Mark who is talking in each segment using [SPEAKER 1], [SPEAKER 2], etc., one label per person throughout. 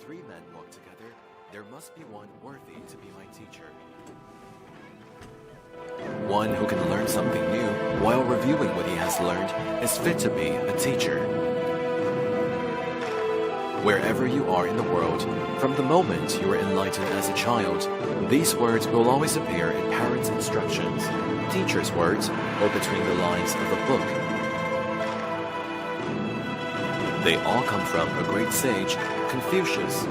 [SPEAKER 1] three men walk together, there must be one worthy to be my teacher. One who can learn something new while reviewing what he has learned is fit to be a teacher. Wherever you are in the world, from the moment you were enlightened as a child, these words will always appear in parents' instructions, teachers' words, or between the lines of a book. They all come from a great sage, Confucius,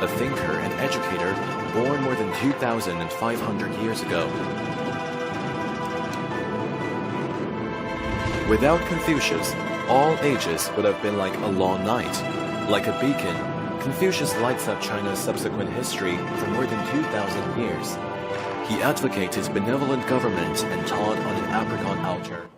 [SPEAKER 1] a thinker and educator born more than 2,500 years ago. Without Confucius, all ages would have been like a long night. Like a beacon, Confucius lights up China's subsequent history for more than 2,000 years. He advocated benevolent government and taught on an apricot altar.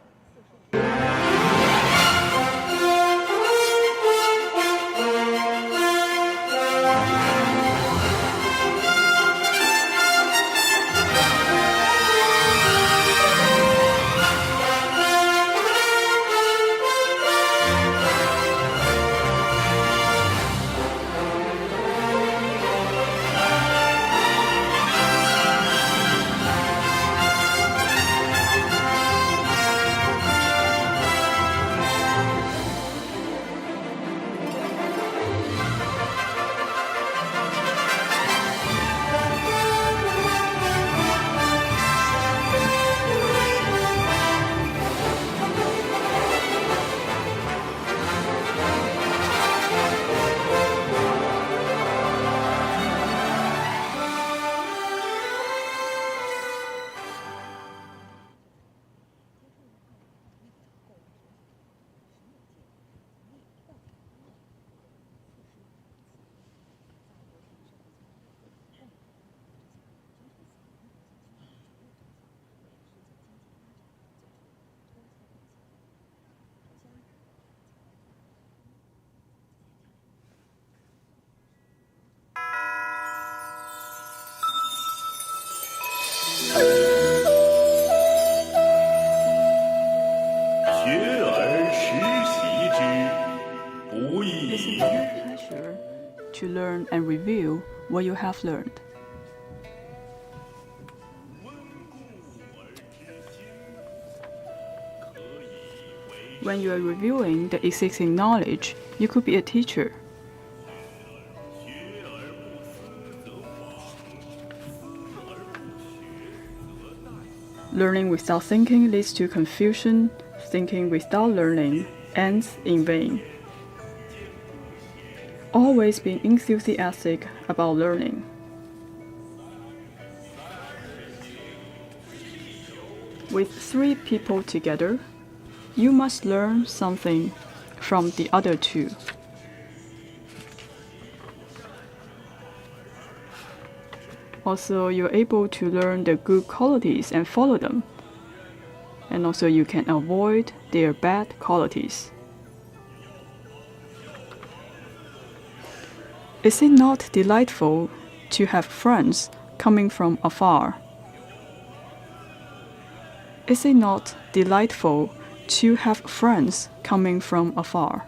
[SPEAKER 2] It's a great pleasure to learn and review what you have learned. When you are reviewing the existing knowledge, you could be a teacher. Learning without thinking leads to confusion. Thinking without learning ends in vain. Always being enthusiastic about learning. With three people together, you must learn something from the other two. Also, you're able to learn the good qualities and follow them. And also you can avoid their bad qualities. Is it not delightful to have friends coming from afar? Is it not delightful to have friends coming from afar?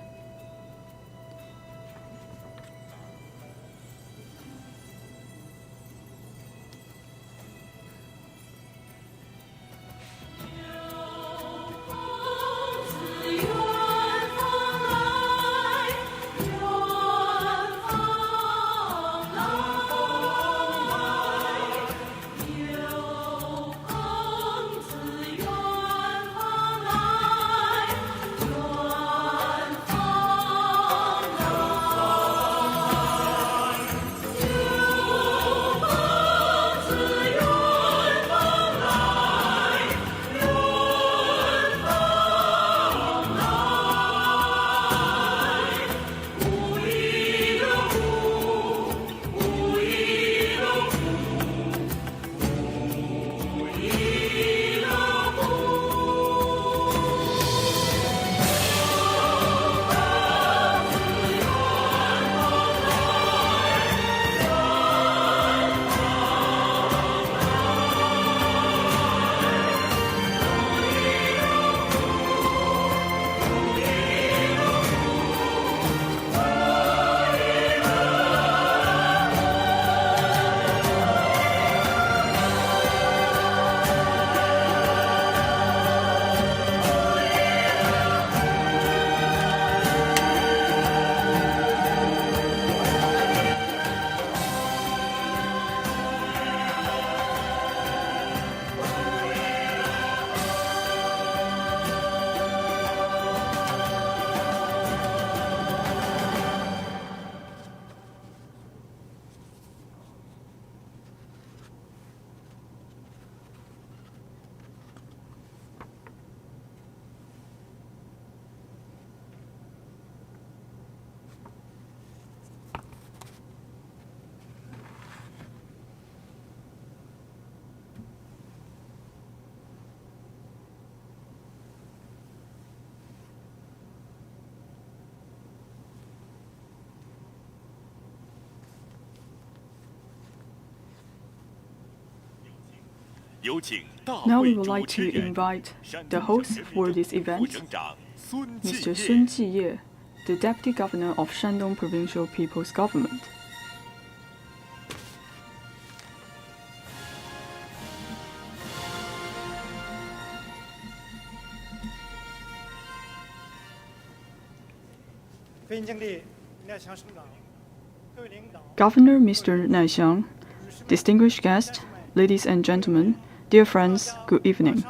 [SPEAKER 2] Now we would like to invite the host for this event, Mr. Sun Jiye, the Deputy Governor of Shandong Provincial People's Government. Governor Mr. Naixiang, distinguished guests, ladies and gentlemen, dear friends, good evening.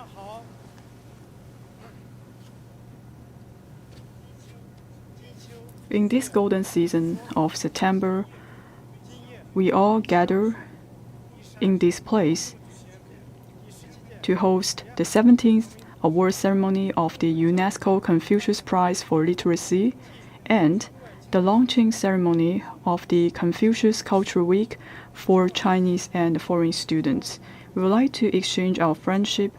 [SPEAKER 2] In this golden season of September, we all gather in this place to host the 17th award ceremony of the UNESCO Confucius Prize for Literacy and the launching ceremony of the Confucius Cultural Week for Chinese and foreign students. We would like to exchange our friendship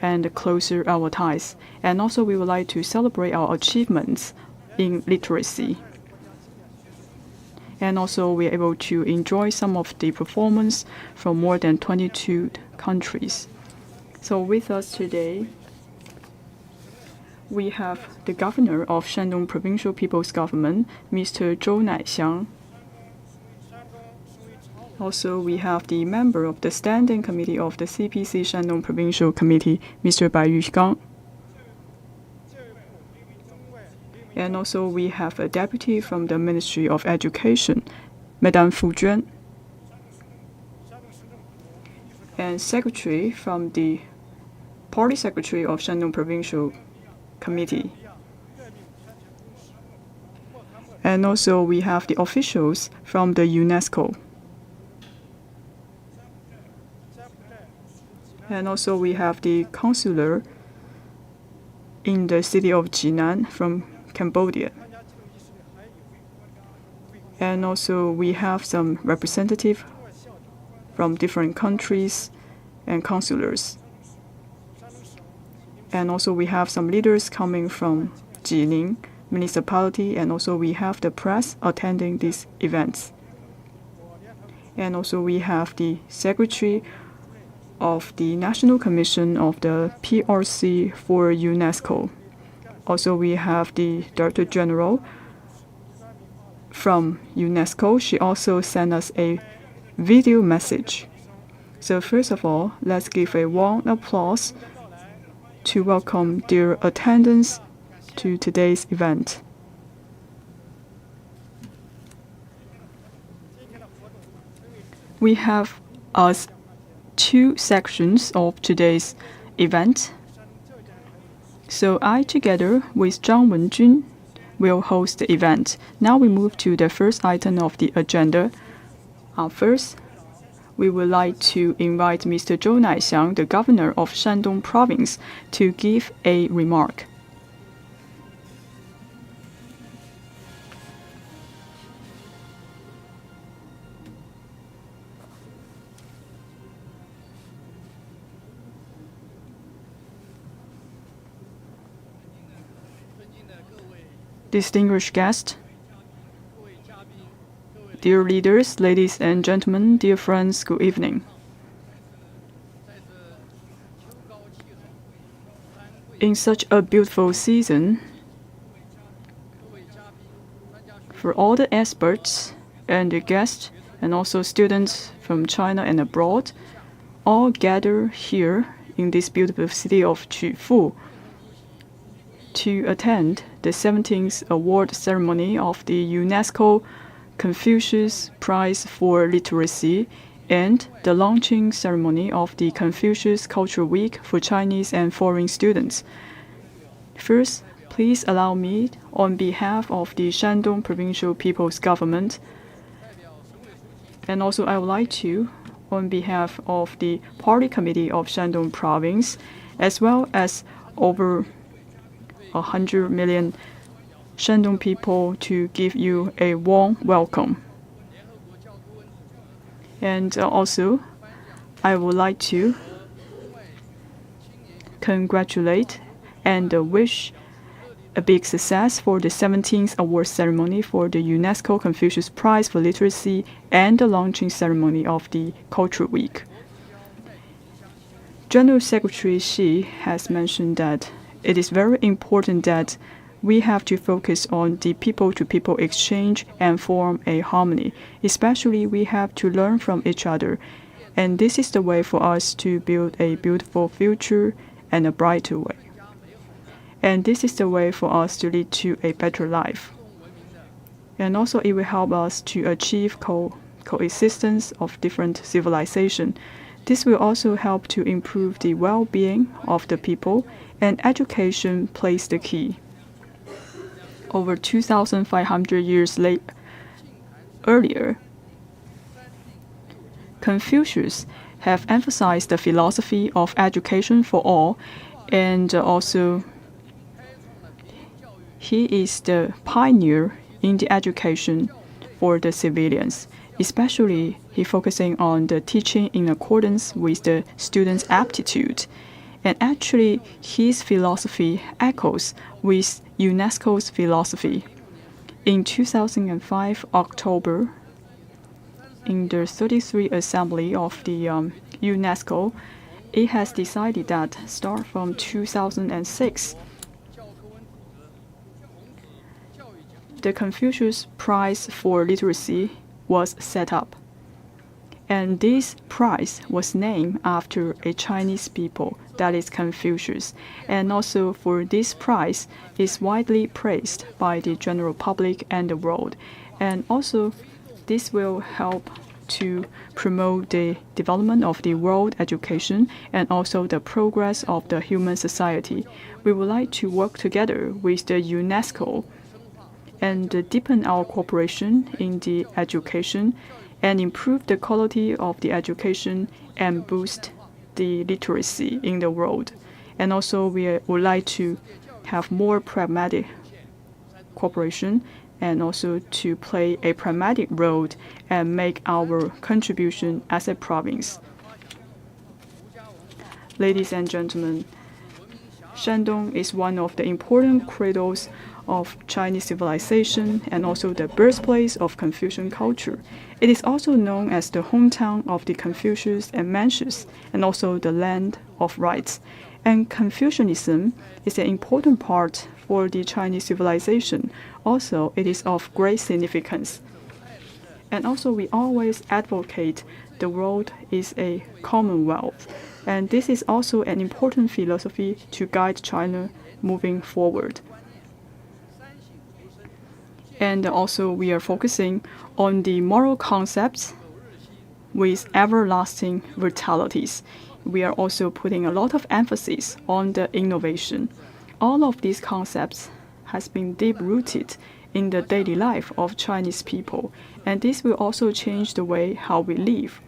[SPEAKER 2] and closer our ties, and also we would like to celebrate our achievements in literacy. And also we are able to enjoy some of the performance from more than 22 countries. So with us today, we have the Governor of Shandong Provincial People's Government, Mr. Zhou Naixiang. Also, we have the member of the Standing Committee of the CPC Shandong Provincial Committee, Mr. Bai Yugang. And also, we have a deputy from the Ministry of Education, Madame Fu Juan. And secretary from the Party Secretary of Shandong Provincial Committee. And also we have the officials from the UNESCO. And also we have the consular in the city of Jinan from Cambodia. And also we have some representatives from different countries and consulars. And also we have some leaders coming from Jining municipality, and also we have the press attending these events. And also we have the secretary of the National Commission of the PRC for UNESCO. Also we have the Director General from UNESCO. She also sent us a video message. So first of all, let's give a warm applause to welcome their attendance to today's event. We have two sections of today's event. So I, together with Zhang Wenjun, will host the event. Now we move to the first item of the agenda. First, we would like to invite Mr. Zhou Naixiang, the Governor of Shandong Province, to give a remark. Distinguished guests, dear leaders, ladies and gentlemen, dear friends, good evening. In such a beautiful season, for all the experts and the guests, and also students from China and abroad, all gather here in this beautiful city of Qufu to attend the 17th award ceremony of the UNESCO Confucius Prize for Literacy and the launching ceremony of the Confucius Cultural Week for Chinese and foreign students. First, please allow me, on behalf of the Shandong Provincial People's Government, and also I would like to, on behalf of the Party Committee of Shandong Province, as well as over 100 million Shandong people, to give you a warm welcome. And also, I would like to congratulate and wish a big success for the 17th award ceremony for the UNESCO Confucius Prize for Literacy and the launching ceremony of the Cultural Week. General Secretary Xi has mentioned that it is very important that we have to focus on the people-to-people exchange and form a harmony. Especially, we have to learn from each other. And this is the way for us to build a beautiful future and a brighter way. And this is the way for us to lead to a better life. And also it will help us to achieve coexistence of different civilizations. This will also help to improve the well-being of the people, and education plays the key. Over 2,500 years earlier, Confucius have emphasized the philosophy of education for all, and also he is the pioneer in the education for the civilians. Especially, he focusing on the teaching in accordance with the students' aptitude. And actually, his philosophy echoes with UNESCO's philosophy. In 2005 October, in the 33rd Assembly of the UNESCO, it has decided that start from 2006, the Confucius Prize for Literacy was set up. And this prize was named after a Chinese people, that is Confucius. And also for this prize is widely praised by the general public and the world. And also this will help to promote the development of the world education and also the progress of the human society. We would like to work together with the UNESCO and deepen our cooperation in the education and improve the quality of the education and boost the literacy in the world. And also we would like to have more pragmatic cooperation and also to play a pragmatic role and make our contribution as a province. Ladies and gentlemen, Shandong is one of the important cradles of Chinese civilization and also the birthplace of Confucian culture. It is also known as the hometown of the Confucius and Mencius, and also the land of rights. And Confucianism is an important part for the Chinese civilization. Also, it is of great significance. And also, we always advocate the world is a commonwealth. And this is also an important philosophy to guide China moving forward. And also we are focusing on the moral concepts with everlasting vitalities. We are also putting a lot of emphasis on the innovation. All of these concepts has been deep-rooted in the daily life of Chinese people, and this will also change the way how we live.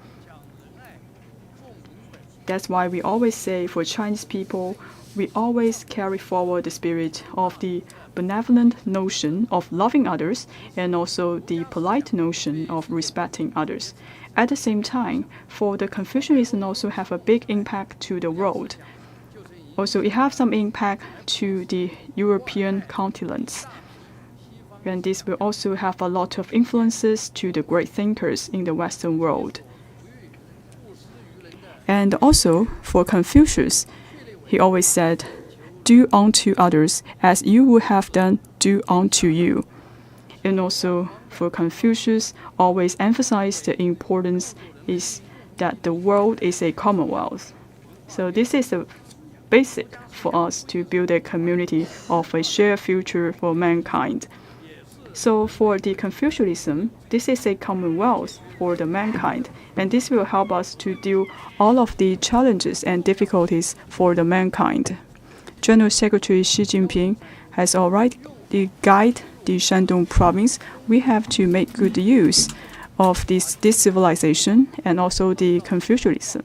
[SPEAKER 2] That's why we always say for Chinese people, we always carry forward the spirit of the benevolent notion of loving others and also the polite notion of respecting others. At the same time, for the Confucianism also have a big impact to the world. Also, it has some impact to the European continents. And this will also have a lot of influences to the great thinkers in the Western world. And also, for Confucius, he always said, "Do unto others as you would have done, do unto you." And also, for Confucius, always emphasized the importance is that the world is a commonwealth. So this is a basic for us to build a community of a shared future for mankind. So for the Confucianism, this is a commonwealth for the mankind, and this will help us to deal all of the challenges and difficulties for the mankind. General Secretary Xi Jinping has already guided the Shandong province. We have to make good use of this civilization and also the Confucianism.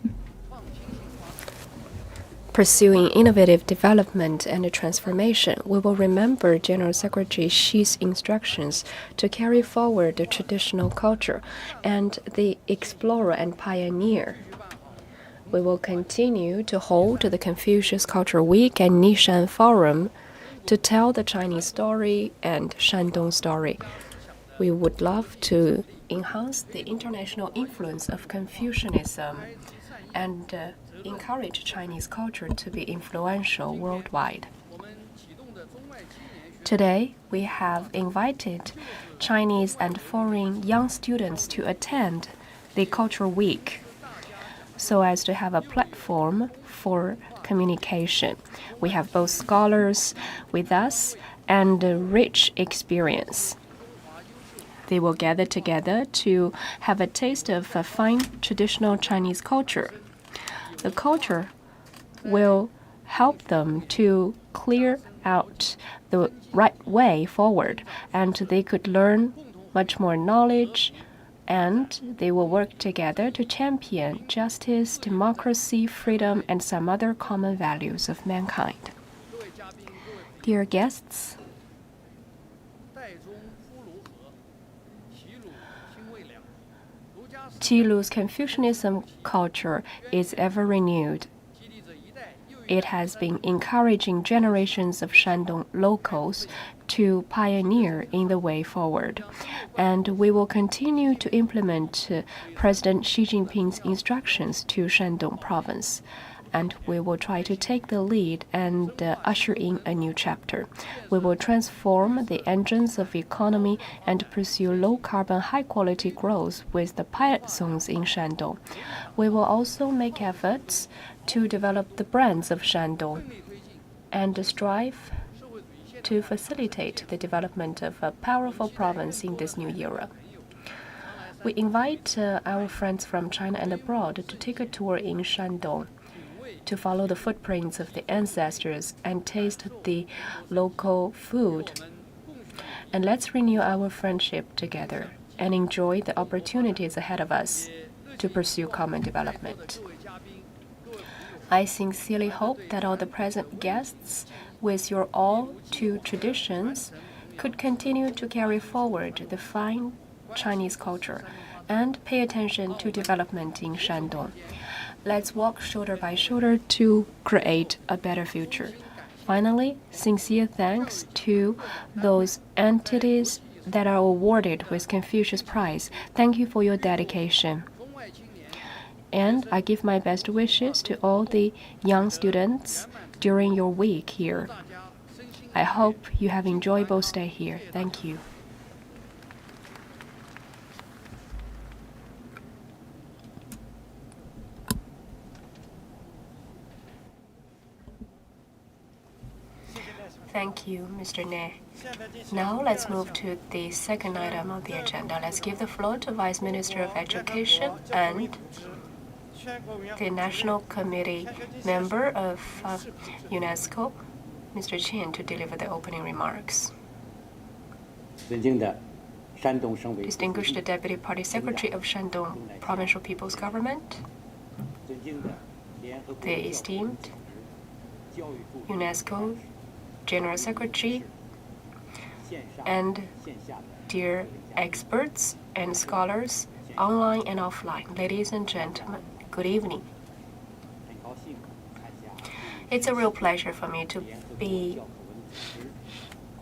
[SPEAKER 3] Pursuing innovative development and transformation, we will remember General Secretary Xi's instructions to carry forward the traditional culture and the explorer and pioneer. We will continue to hold the Confucius Cultural Week and Nishan Forum to tell the Chinese story and Shandong story. We would love to enhance the international influence of Confucianism and encourage Chinese culture to be influential worldwide. Today, we have invited Chinese and foreign young students to attend the Cultural Week so as to have a platform for communication. We have both scholars with us and a rich experience. They will gather together to have a taste of a fine traditional Chinese culture. The culture will help them to clear out the right way forward, and they could learn much more knowledge, and they will work together to champion justice, democracy, freedom, and some other common values of mankind. Dear guests, Qilu's Confucianism culture is ever renewed. It has been encouraging generations of Shandong locals to pioneer in the way forward. And we will continue to implement President Xi Jinping's instructions to Shandong province. And we will try to take the lead and usher in a new chapter. We will transform the engines of economy and pursue low-carbon, high-quality growth with the pilot zones in Shandong. We will also make efforts to develop the brands of Shandong and strive to facilitate the development of a powerful province in this new era. We invite our friends from China and abroad to take a tour in Shandong, to follow the footprints of the ancestors and taste the local food. And let's renew our friendship together and enjoy the opportunities ahead of us to pursue common development. I sincerely hope that all the present guests, with your all two traditions, could continue to carry forward the fine Chinese culture and pay attention to development in Shandong. Let's walk shoulder by shoulder to create a better future. Finally, sincere thanks to those entities that are awarded with Confucius Prize. Thank you for your dedication. And I give my best wishes to all the young students during your week here. I hope you have enjoyable stay here. Thank you. Thank you, Mr. Ne. Now let's move to the second item on the agenda. Let's give the floor to Vice Minister of Education and the National Committee member of UNESCO, Mr. Chen, to deliver the opening remarks. Distinguished Deputy Party Secretary of Shandong Provincial People's Government, the esteemed UNESCO General Secretary, and dear experts and scholars, online and offline, ladies and gentlemen, good evening. It's a real pleasure for me to be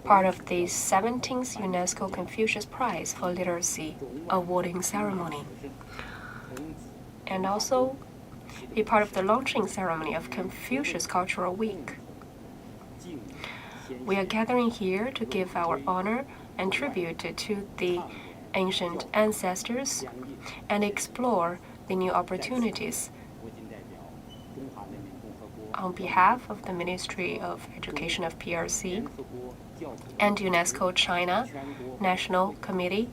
[SPEAKER 3] part of the 17th UNESCO Confucius Prize for Literacy awarding ceremony, and also be part of the launching ceremony of Confucius Cultural Week. We are gathering here to give our honor and tribute to the ancient ancestors and explore the new opportunities. On behalf of the Ministry of Education of PRC and UNESCO China National Committee,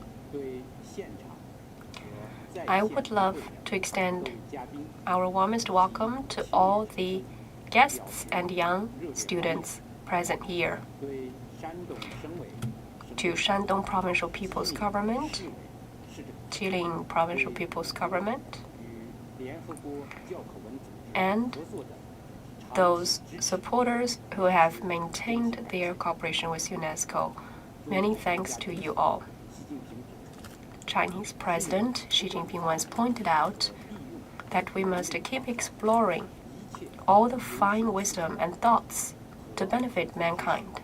[SPEAKER 3] I would love to extend our warmest welcome to all the guests and young students present here, to Shandong Provincial People's Government, Jilin Provincial People's Government, and those supporters who have maintained their cooperation with UNESCO. Many thanks to you all. Chinese President Xi Jinping once pointed out that we must keep exploring all the fine wisdom and thoughts to benefit mankind.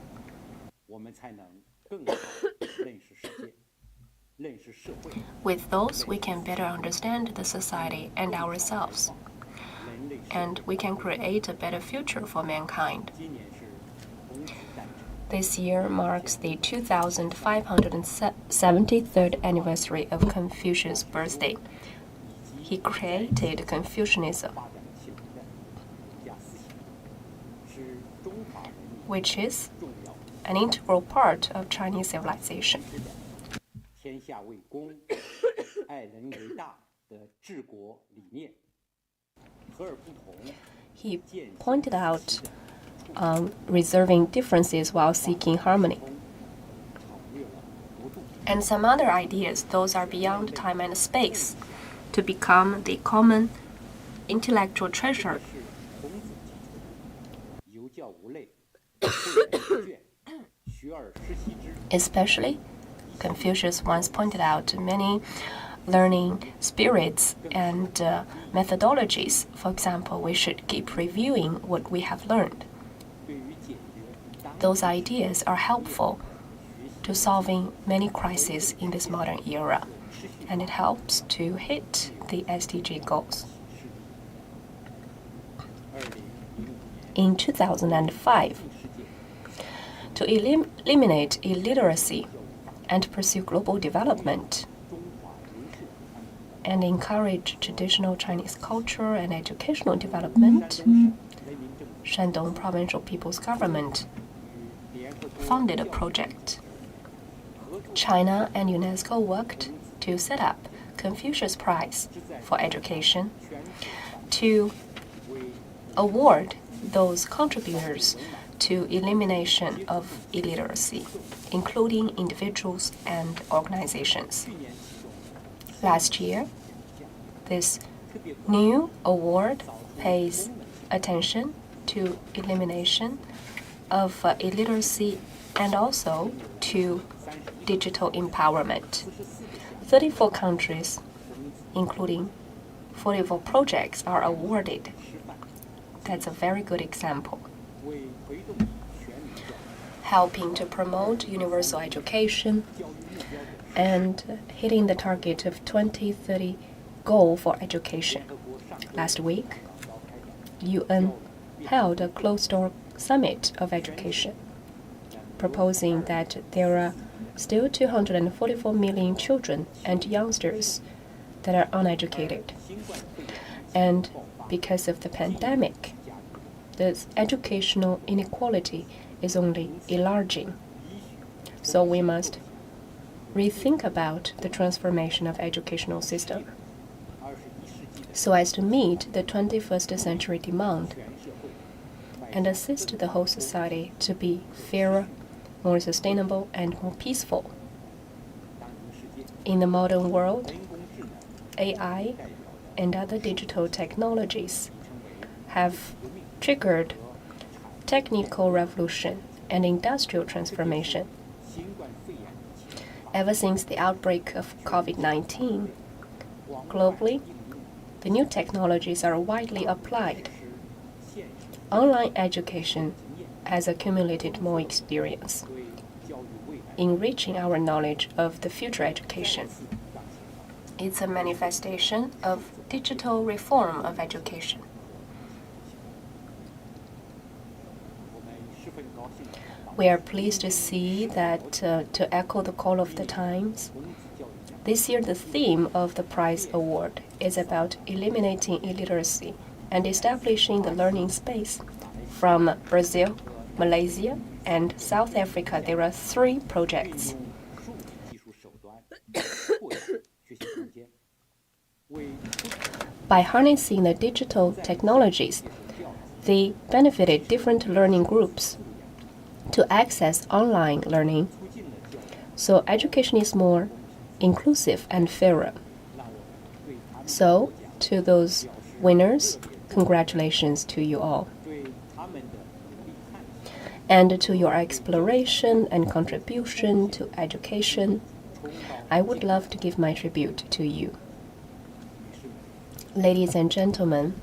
[SPEAKER 3] With those, we can better understand the society and ourselves, and we can create a better future for mankind. This year marks the 2573rd anniversary of Confucius' birthday. He created Confucianism, which is an integral part of Chinese civilization. He pointed out reserving differences while seeking harmony. And some other ideas, those are beyond time and space, to become the common intellectual treasure. Especially, Confucius once pointed out many learning spirits and methodologies. For example, we should keep reviewing what we have learned. Those ideas are helpful to solving many crises in this modern era, and it helps to hit the SDG goals. In 2005, to eliminate illiteracy and pursue global development and encourage traditional Chinese culture and educational development, Shandong Provincial People's Government funded a project. China and UNESCO worked to set up Confucius Prize for education to award those contributors to elimination of illiteracy, including individuals and organizations. Last year, this new award pays attention to elimination of illiteracy and also to digital empowerment. 34 countries, including 44 projects, are awarded. That's a very good example. Helping to promote universal education and hitting the target of 2030 goal for education. Last week, UN held a closed-door summit of education, proposing that there are still 244 million children and youngsters that are uneducated. And because of the pandemic, the educational inequality is only enlarging. So we must rethink about the transformation of educational system so as to meet the 21st century demand and assist the whole society to be fairer, more sustainable, and more peaceful. In the modern world, AI and other digital technologies have triggered technical revolution and industrial transformation. Ever since the outbreak of COVID-19, globally, the new technologies are widely applied. Online education has accumulated more experience, enriching our knowledge of the future education. It's a manifestation of digital reform of education. We are pleased to see that, to echo the call of the times, this year the theme of the prize award is about eliminating illiteracy and establishing the learning space. From Brazil, Malaysia, and South Africa, there are 3 projects. By harnessing the digital technologies, they benefited different learning groups to access online learning. So education is more inclusive and fairer. So, to those winners, congratulations to you all. And to your exploration and contribution to education, I would love to give my tribute to you. Ladies and gentlemen,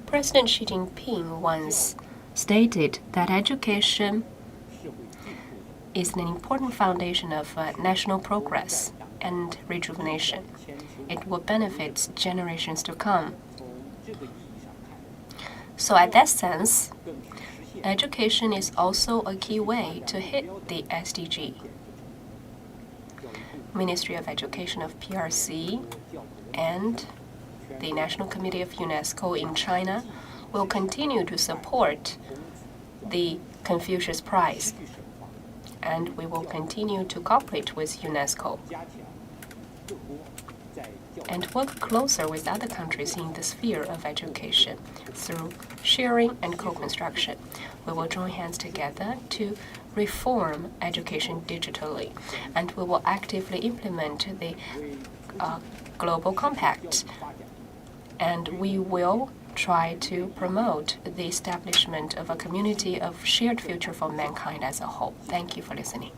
[SPEAKER 3] President Xi Jinping once stated that education is an important foundation of national progress and rejuvenation. It will benefit generations to come. So at that sense, education is also a key way to hit the SDG. Ministry of Education of PRC and the National Committee of UNESCO in China will continue to support the Confucius Prize, and we will continue to cooperate with UNESCO and work closer with other countries in the sphere of education through sharing and co-construction. We will join hands together to reform education digitally, and we will actively implement the Global Compact, and we will try to promote the establishment of a community of shared future for mankind as a whole. Thank you for listening.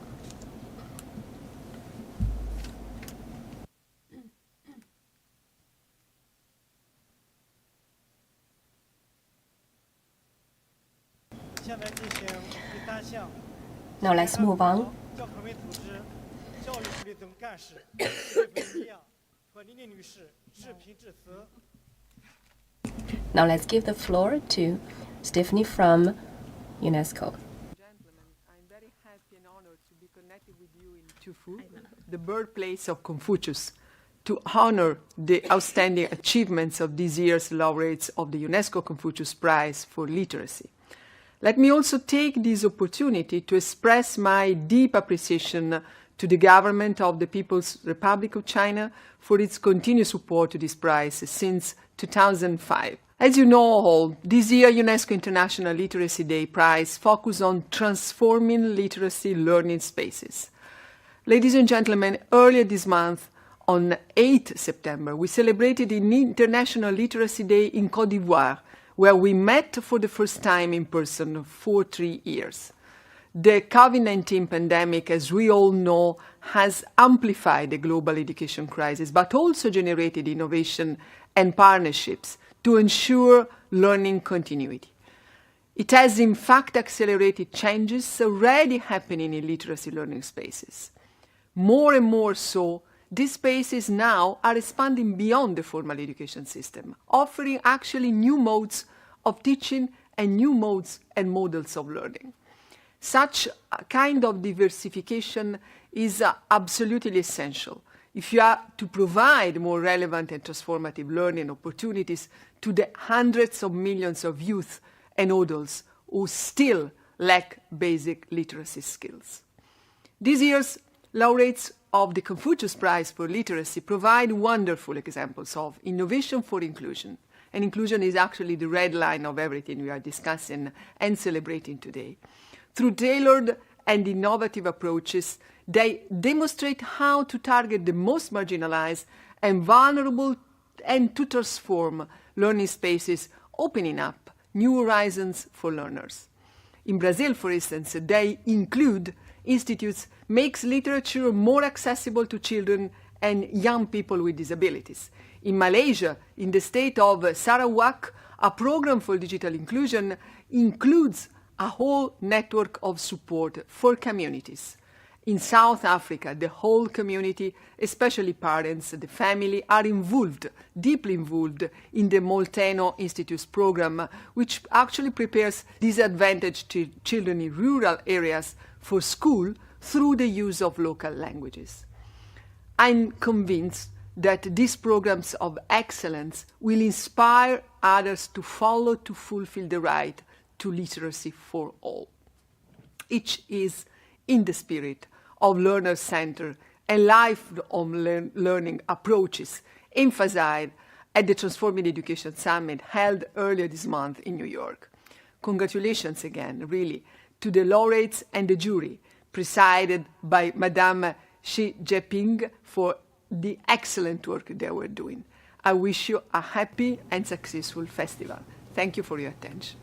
[SPEAKER 3] Now let's move on. Now let's give the floor to Stephanie from UNESCO.
[SPEAKER 4] Gentlemen, I'm very happy and honored to be connected with you in Qufu, the birthplace of Confucius, to honor the outstanding achievements of this year's laureates of the UNESCO Confucius Prize for Literacy. Let me also take this opportunity to express my deep appreciation to the government of the People's Republic of China for its continued support to this prize since 2005. As you know all, this year UNESCO International Literacy Day Prize focused on transforming literacy learning spaces. Ladies and gentlemen, earlier this month, on 8 September, we celebrated the International Literacy Day in Côte d'Ivoire, where we met for the first time in person for 3 years. The COVID-19 pandemic, as we all know, has amplified the global education crisis, but also generated innovation and partnerships to ensure learning continuity. It has in fact accelerated changes already happening in literacy learning spaces. More and more so, these spaces now are expanding beyond the formal education system, offering actually new modes of teaching and new modes and models of learning. Such a kind of diversification is absolutely essential if you are to provide more relevant and transformative learning opportunities to the hundreds of millions of youth and adults who still lack basic literacy skills. This year's laureates of the Confucius Prize for Literacy provide wonderful examples of innovation for inclusion. And inclusion is actually the red line of everything we are discussing and celebrating today. Through tailored and innovative approaches, they demonstrate how to target the most marginalized and vulnerable and to transform learning spaces, opening up new horizons for learners. In Brazil, for instance, they include institutes makes literature more accessible to children and young people with disabilities. In Malaysia, in the state of Sarawak, a program for digital inclusion includes a whole network of support for communities. In South Africa, the whole community, especially parents, the family, are involved, deeply involved in the Molteno Institute's program, which actually prepares disadvantaged children in rural areas for school through the use of local languages. I'm convinced that these programs of excellence will inspire others to follow to fulfill the right to literacy for all. Each is in the spirit of learner-centered and lifelong learning approaches emphasized at the Transforming Education Summit held earlier this month in New York. Congratulations again, really, to the laureates and the jury, presided by Madame Xi Jinping, for the excellent work they were doing. I wish you a happy and successful festival. Thank you for your attention.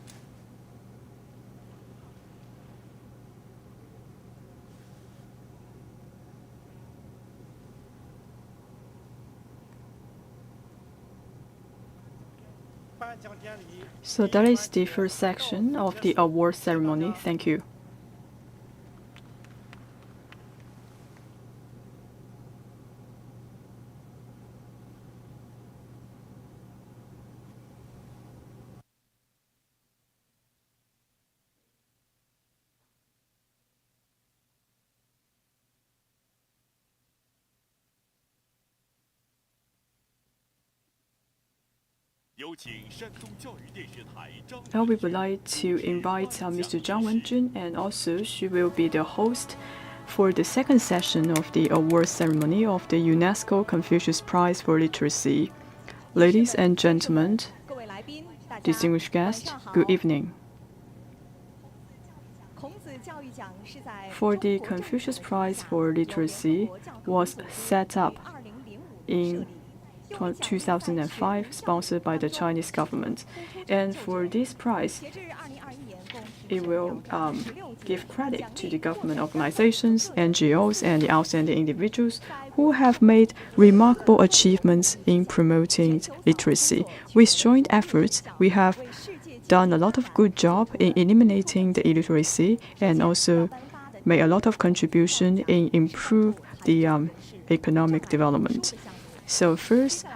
[SPEAKER 2] So that is the first section of the award ceremony. Thank you. Now we would like to invite Mr. Zhang Wenjun, and also she will be the host for the second session of the award ceremony of the UNESCO Confucius Prize for Literacy. Ladies and gentlemen, distinguished guests, good evening. For the Confucius Prize for Literacy was set up in 2005, sponsored by the Chinese government. And for this prize, it will give credit to the government organizations, NGOs, and the outstanding individuals who have made remarkable achievements in promoting literacy. With joint efforts, we have done a lot of good job in eliminating the illiteracy and also made a lot of contribution in improve the economic development. So first,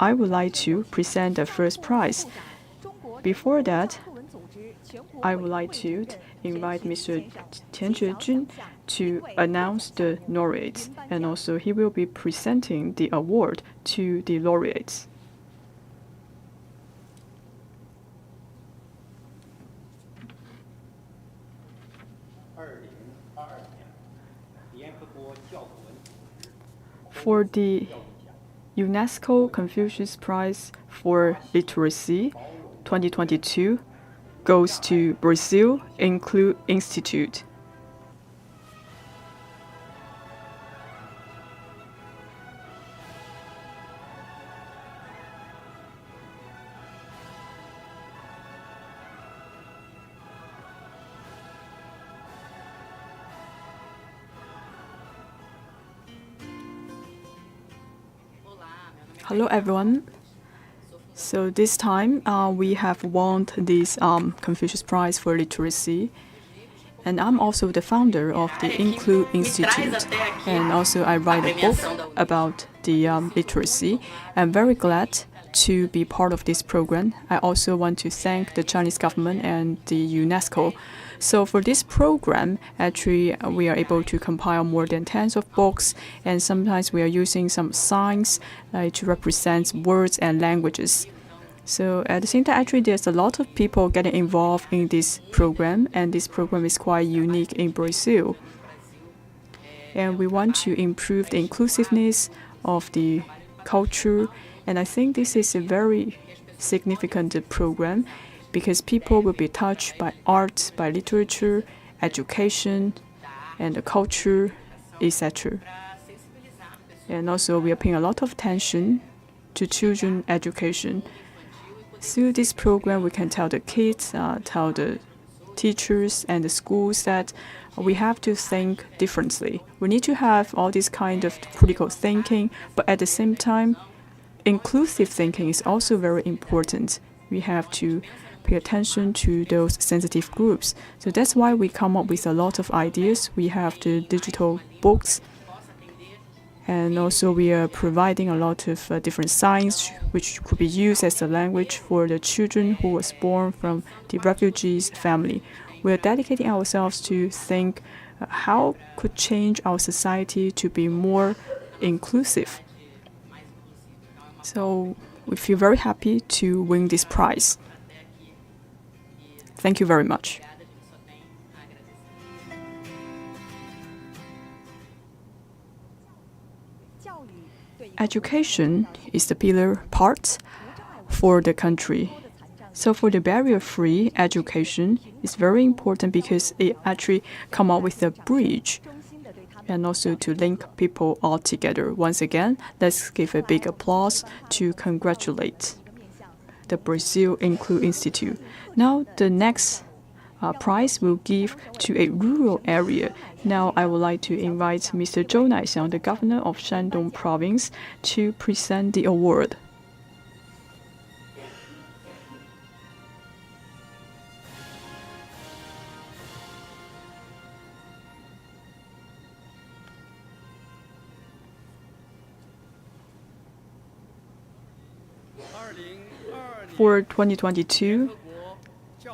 [SPEAKER 2] I would like to present the first prize. Before that, I would like to invite Mr. Tian Jun to announce the laureates, and also he will be presenting the award to the laureates. For the UNESCO Confucius Prize for Literacy 2022 goes to Brazil Include Institute. Hello everyone. So this time we have won this Confucius Prize for Literacy, and I'm also the founder of the Include Institute, and also I write a book about the literacy. I'm very glad to be part of this program. I also want to thank the Chinese government and the UNESCO. So for this program, actually, we are able to compile more than tens of books, and sometimes we are using some signs to represent words and languages. So at the same time, actually, there's a lot of people getting involved in this program, and this program is quite unique in Brazil. And we want to improve the inclusiveness of the culture, and I think this is a very significant program, because people will be touched by art, by literature, education, and the culture, etc. And also we are paying a lot of attention to children's education. Through this program, we can tell the kids, tell the teachers and the schools that we have to think differently. We need to have all this kind of critical thinking, but at the same time, inclusive thinking is also very important. We have to pay attention to those sensitive groups. So that's why we come up with a lot of ideas. We have the digital books, and also we are providing a lot of different signs which could be used as a language for the children who was born from the refugees family. We are dedicating ourselves to think how could change our society to be more inclusive. So we feel very happy to win this prize. Thank you very much. Education is the pillar part for the country. So for the barrier-free education, it's very important because it actually come up with a bridge and also to link people all together. Once again, let's give a big applause to congratulate the Brazil Include Institute. Now the next prize will give to a rural area. Now I would like to invite Mr. Zhou Naixiang, the governor of Shandong province, to present the award. For 2022,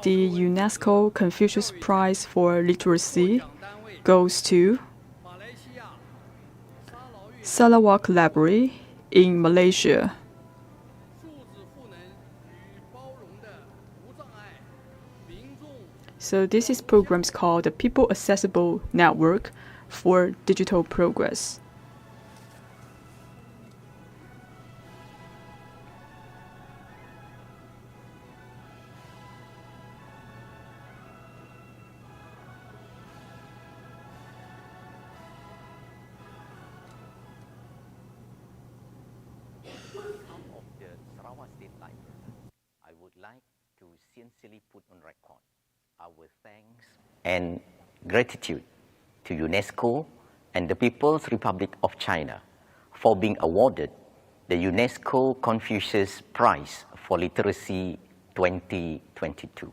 [SPEAKER 2] the UNESCO Confucius Prize for Literacy goes to Sarawak Library in Malaysia. So this is programs called the People Accessible Network for Digital Progress.
[SPEAKER 5] I would like to sincerely put on record our thanks and gratitude to UNESCO and the People's Republic of China for being awarded the UNESCO Confucius Prize for Literacy 2022.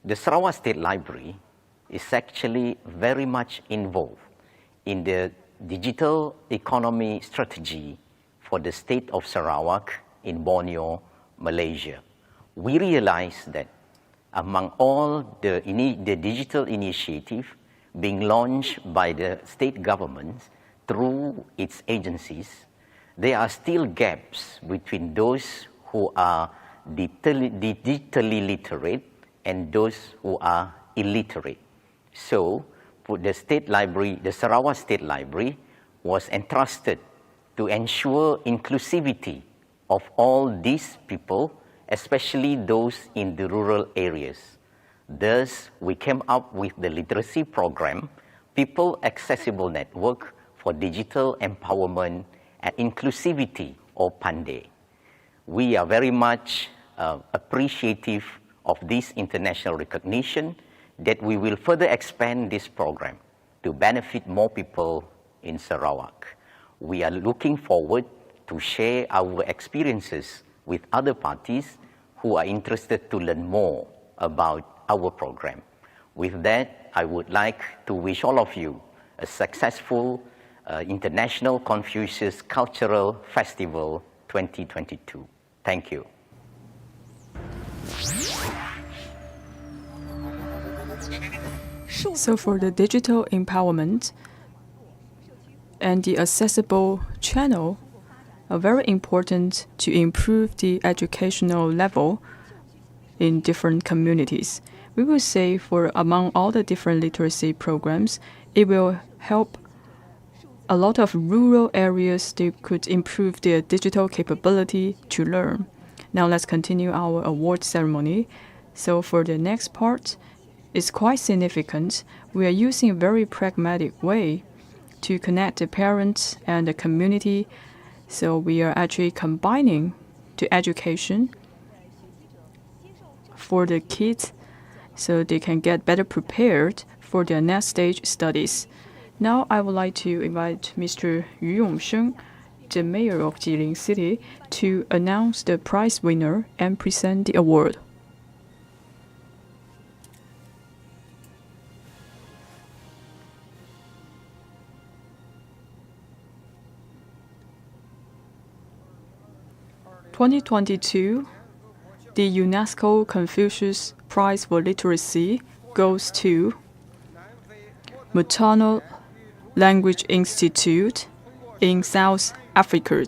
[SPEAKER 5] The Sarawak State Library is actually very much involved in the digital economy strategy for the state of Sarawak in Borneo, Malaysia. We realize that among all the digital initiative being launched by the state governments through its agencies, there are still gaps between those who are digitally literate and those who are illiterate. So, the State Library, the Sarawak State Library, was entrusted to ensure inclusivity of all these people, especially those in the rural areas. Thus, we came up with the literacy program, People Accessible Network for Digital Empowerment and Inclusivity, or PANDE. We are very much appreciative of this international recognition that we will further expand this program to benefit more people in Sarawak. We are looking forward to share our experiences with other parties who are interested to learn more about our program. With that, I would like to wish all of you a successful International Confucius Cultural Festival 2022. Thank you.
[SPEAKER 2] So for the digital empowerment and the accessible channel are very important to improve the educational level in different communities. We will say for among all the different literacy programs, it will help a lot of rural areas. They could improve their digital capability to learn. Now let's continue our award ceremony. So for the next part, it's quite significant. We are using a very pragmatic way to connect the parents and the community. So we are actually combining the education for the kids so they can get better prepared for their next stage studies. Now I would like to invite Mr. Yu Yongsheng, the mayor of Jilin City, to announce the prize winner and present the award. (2022) The UNESCO Confucius Prize for Literacy goes to Maternal Language Institute in South Africa.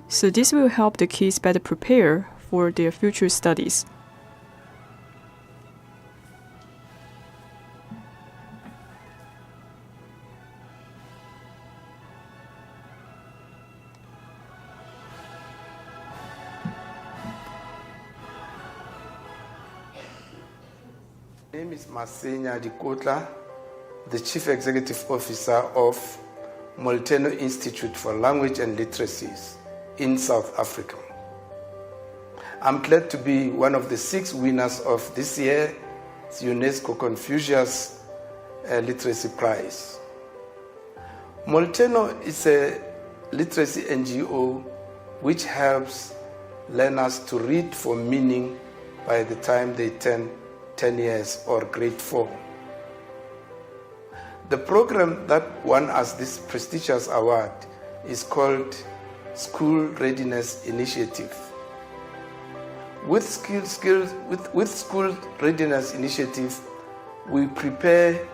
[SPEAKER 2] So this will help the kids better prepare for their future studies.
[SPEAKER 6] My name is Masenya Dikotla, the Chief Executive Officer of Molteno Institute for Language and Literacies in South Africa. I'm glad to be one of the 6 winners of this year's UNESCO Confucius Literacy Prize. Molteno is a literacy NGO which helps learners to read for meaning by the time they turn 10 years or grade 4. The program that won us this prestigious award is called School Readiness Initiative. With School Readiness Initiative, we prepare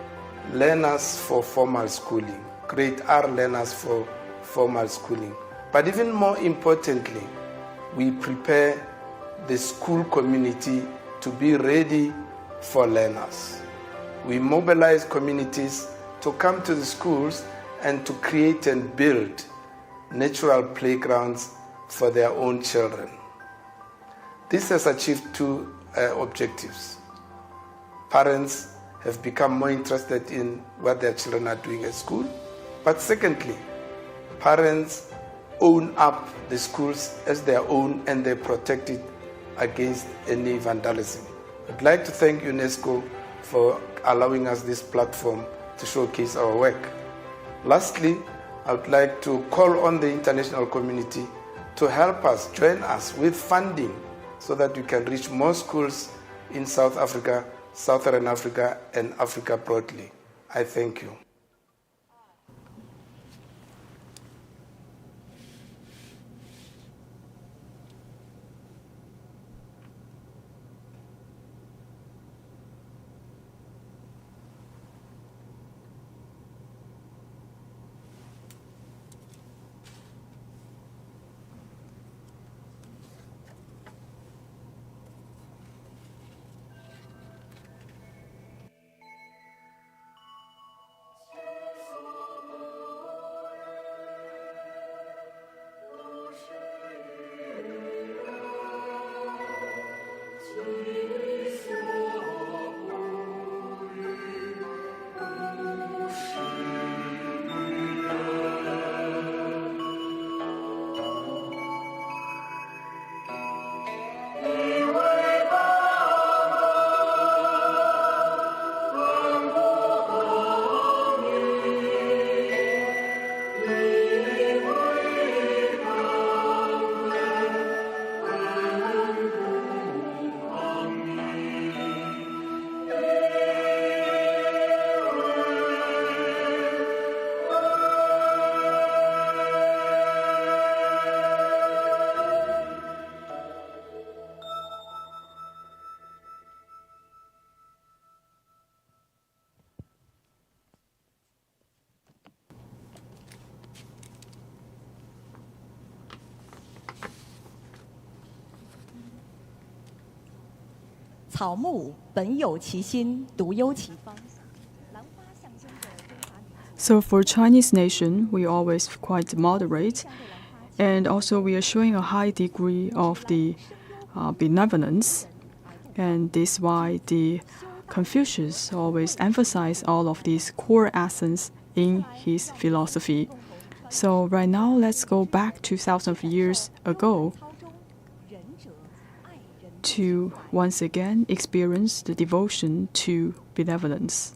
[SPEAKER 6] learners for formal schooling, grade R learners for formal schooling. But even more importantly, we prepare the school community to be ready for learners. We mobilize communities to come to the schools and to create and build natural playgrounds for their own children. This has achieved two objectives. Parents have become more interested in what their children are doing at school. But secondly, parents own up the schools as their own and they protect it against any vandalism. I'd like to thank UNESCO for allowing us this platform to showcase our work. Lastly, I would like to call on the international community to help us, join us with funding so that we can reach more schools in South Africa, Southern Africa, and Africa broadly. I thank you.
[SPEAKER 2] So for Chinese nation, we always quite moderate, and also we are showing a high degree of the benevolence, and this is why the Confucius always emphasize all of these core essence in his philosophy. So right now, let's go back 2,000 years ago to once again experience the devotion to benevolence.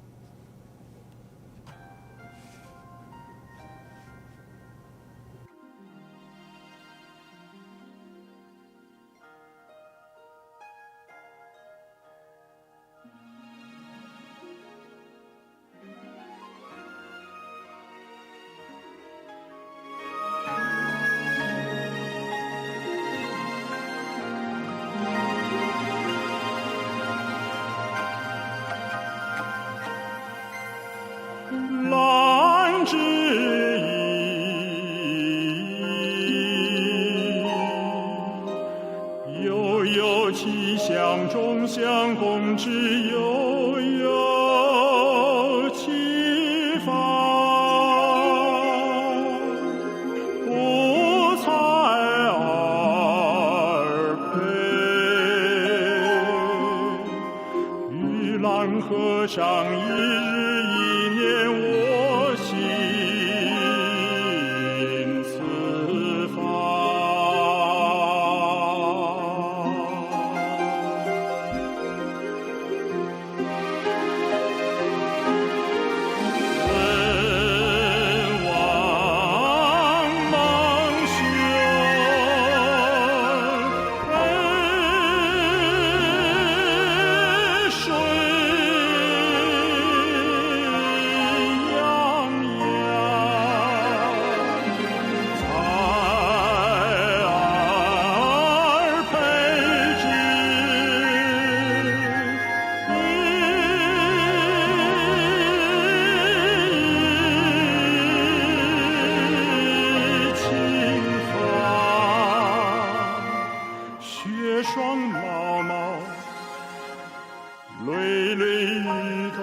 [SPEAKER 7] 累累雨中，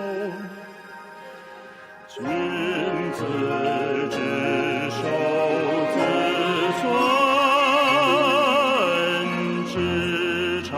[SPEAKER 7] 君子之手自尊之长。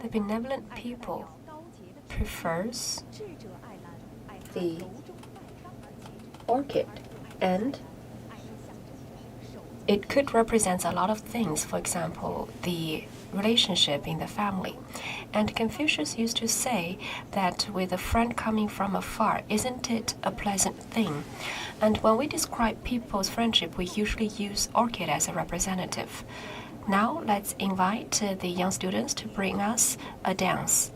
[SPEAKER 3] The benevolent people prefers the orchid, and it could represent a lot of things. For example, the relationship in the family. And Confucius used to say that with a friend coming from afar, isn't it a pleasant thing? And when we describe people's friendship, we usually use orchid as a representative. Now let's invite the young students to bring us a dance.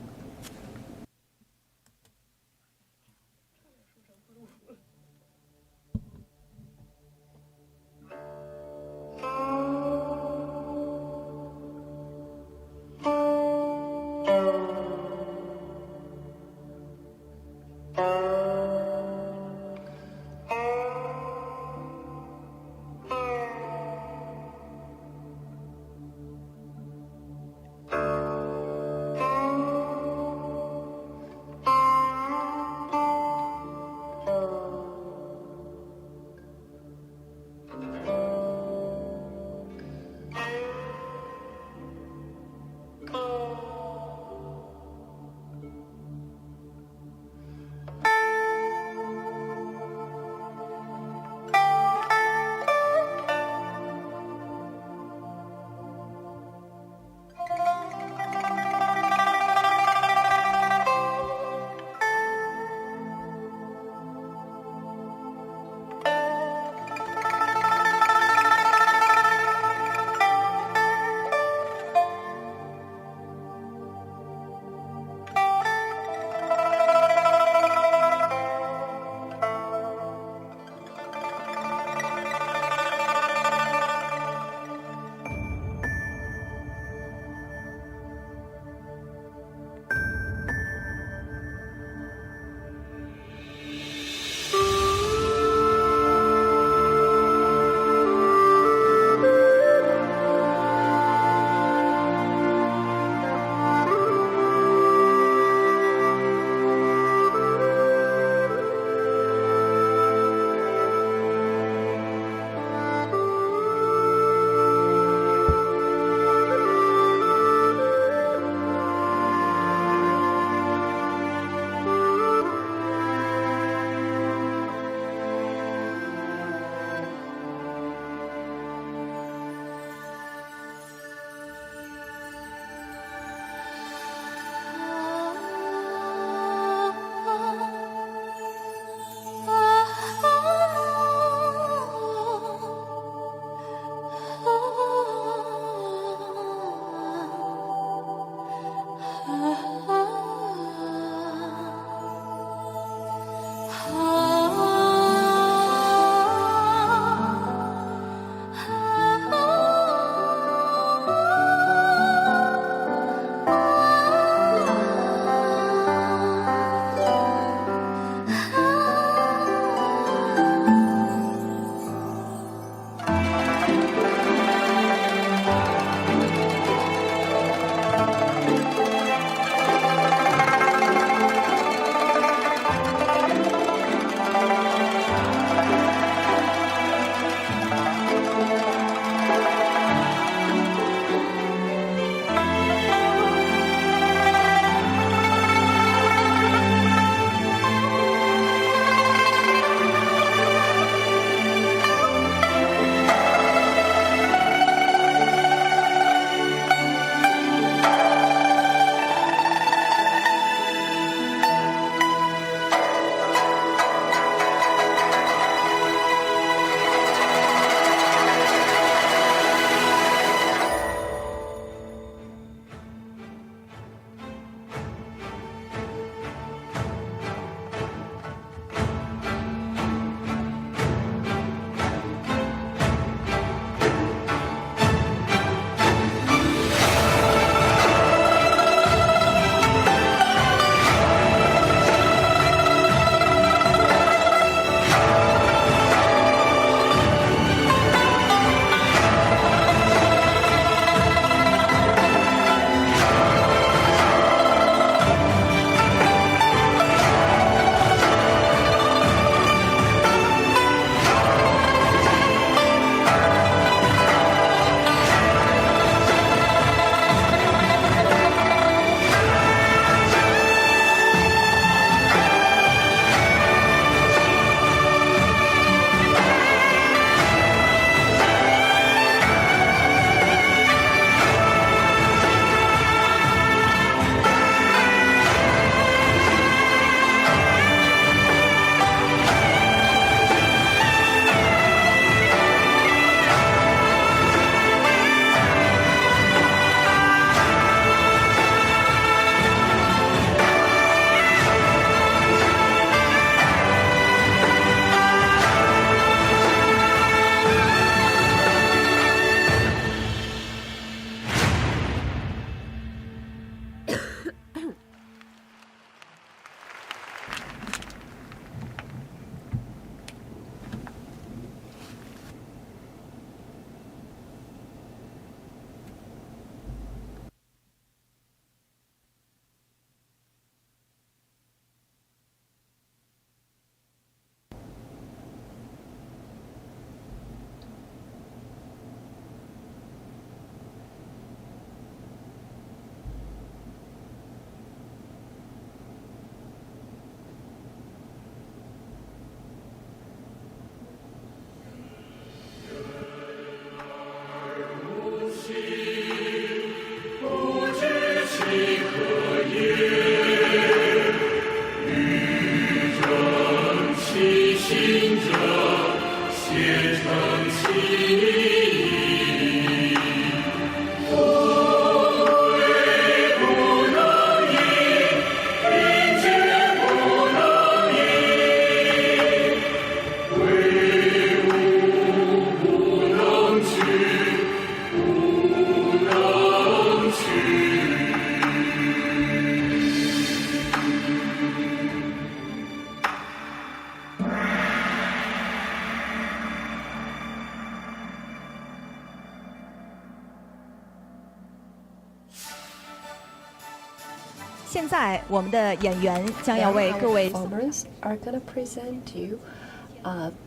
[SPEAKER 8] 现在我们的演员将要
[SPEAKER 3] Now
[SPEAKER 8] 为
[SPEAKER 3] our
[SPEAKER 8] 各位
[SPEAKER 3] performers are gonna present you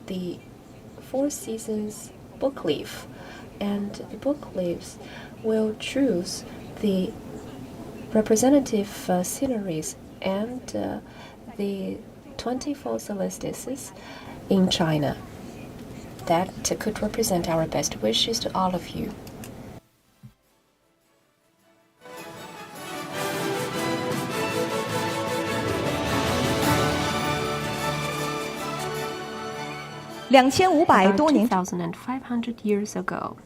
[SPEAKER 3] the Four Seasons book leaf, and the book leaves will choose the representative sceneries and the 24 solstices in China that could represent our best wishes to all of you.
[SPEAKER 8] 2500多年
[SPEAKER 3] 2,500 years ago,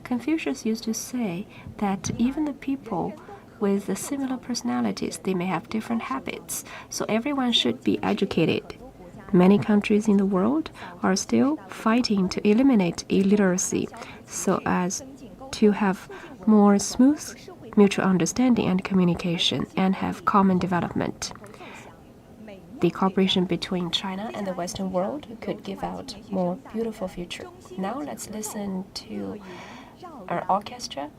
[SPEAKER 3] Confucius used to say that even the people with similar personalities, they may have different habits, so everyone should be educated. Many countries in the world are still fighting to eliminate illiteracy so as to have more smooth mutual understanding and communication and have common development. The cooperation between China and the Western world could give out more beautiful future. Now let's listen to our orchestra.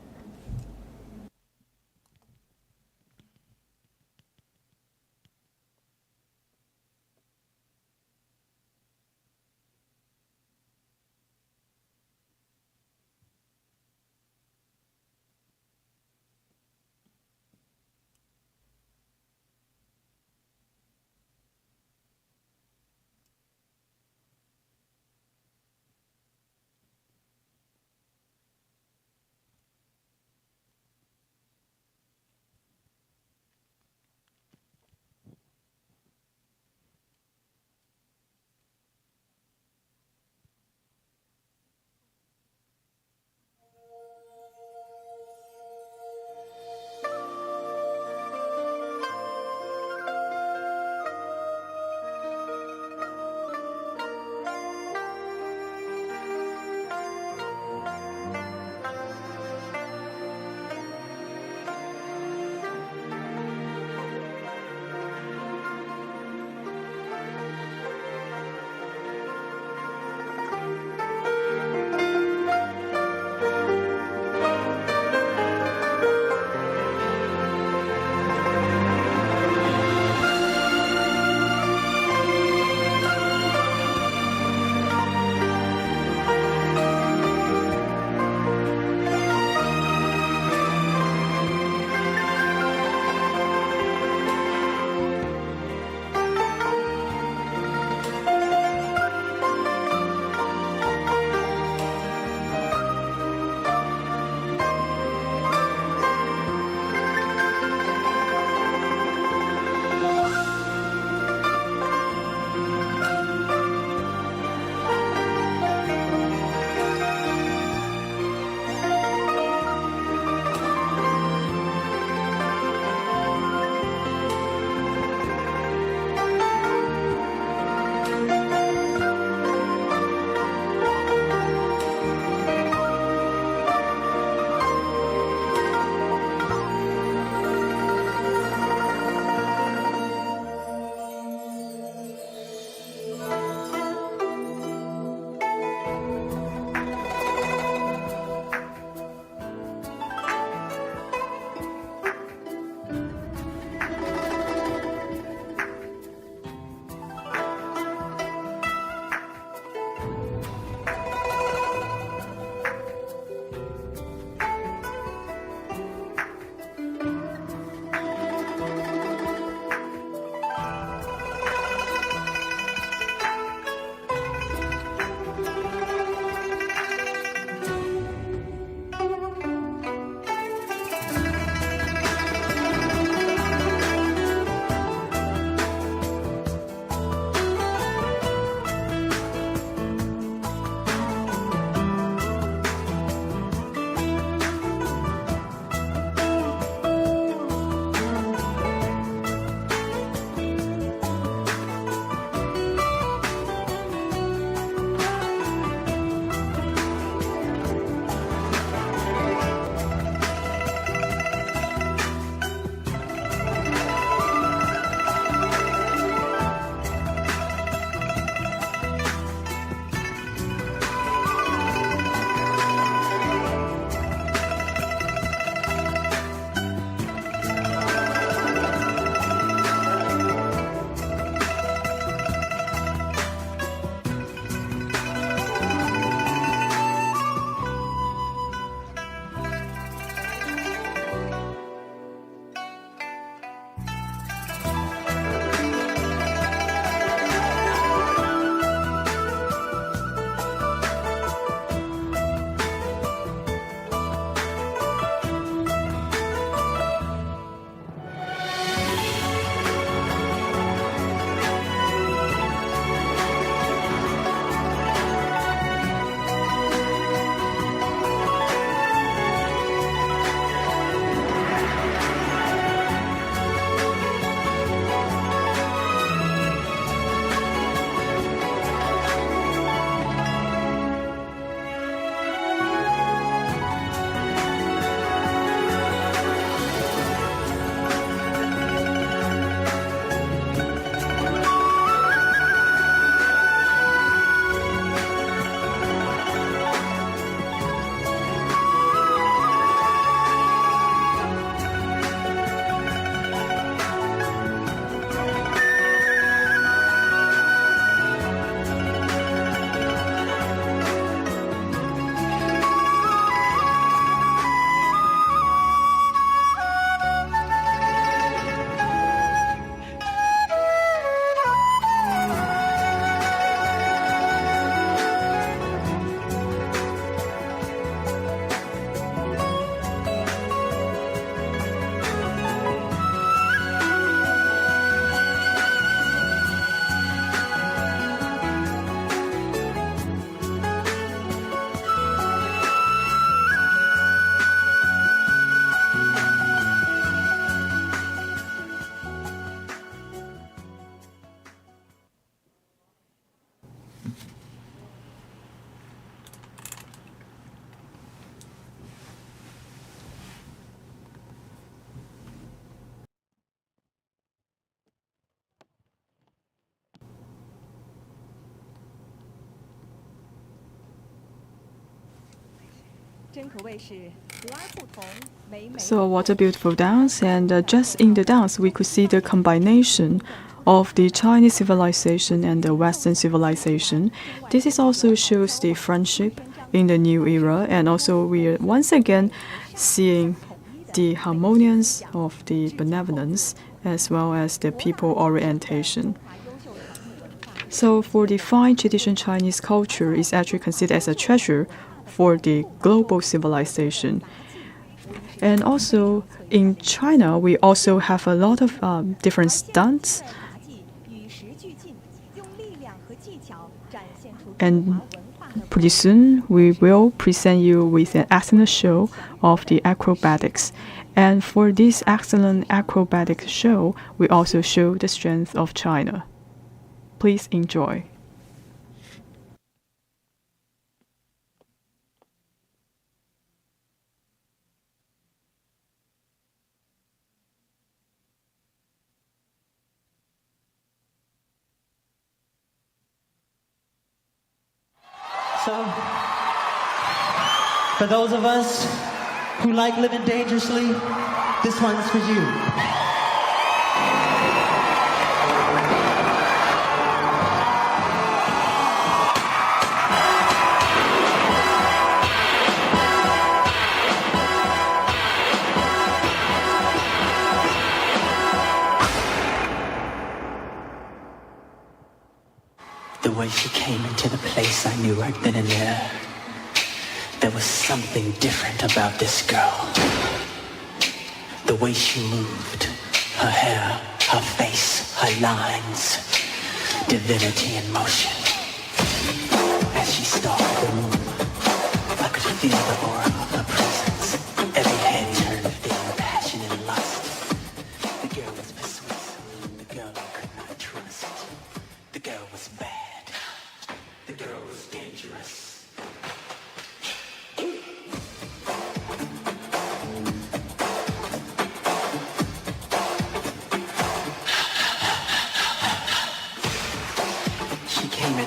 [SPEAKER 2] So what a beautiful dance, and just in the dance we could see the combination of the Chinese civilization and the Western civilization. This is also shows the friendship in the new era, and also we are once again seeing the harmonious of the benevolence as well as the people orientation. So for the fine traditional Chinese culture is actually considered as a treasure for the global civilization. And also in China, we also have a lot of different stunts. And pretty soon, we will present you with an excellent show of the acrobatics. And for this excellent acrobatic show, we also show the strength of China. Please enjoy.
[SPEAKER 9] So, for those of us who like living dangerously, this one's for you. The way she came into the place, I knew right then and there. There was something different about this girl. The way she moved, her hair, her face, her lines, divinity in motion. As she stalked the room, I could feel the aura of her presence. Every head turned, feeling passion and lust. The girl was persuasive, the girl I could not trust. The girl was bad. The girl was dangerous. She came in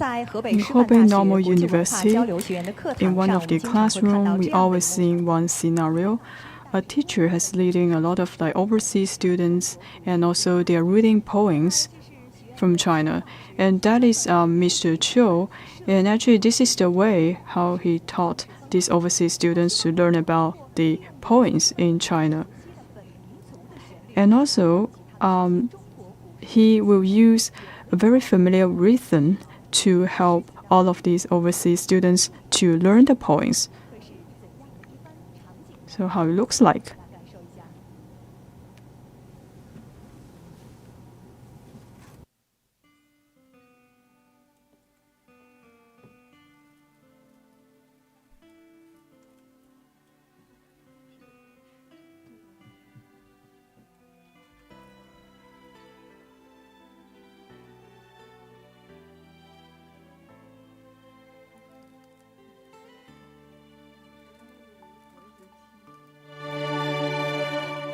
[SPEAKER 2] In Hebei Normal University, in one of the classrooms, we always see one scenario. A teacher has leading a lot of overseas students, and also they are reading poems from China. And that is Mr. Chiu. And actually, this is the way how he taught these overseas students to learn about the poems in China. And also, he will use a very familiar rhythm to help all of these overseas students to learn the poems. So how it looks like.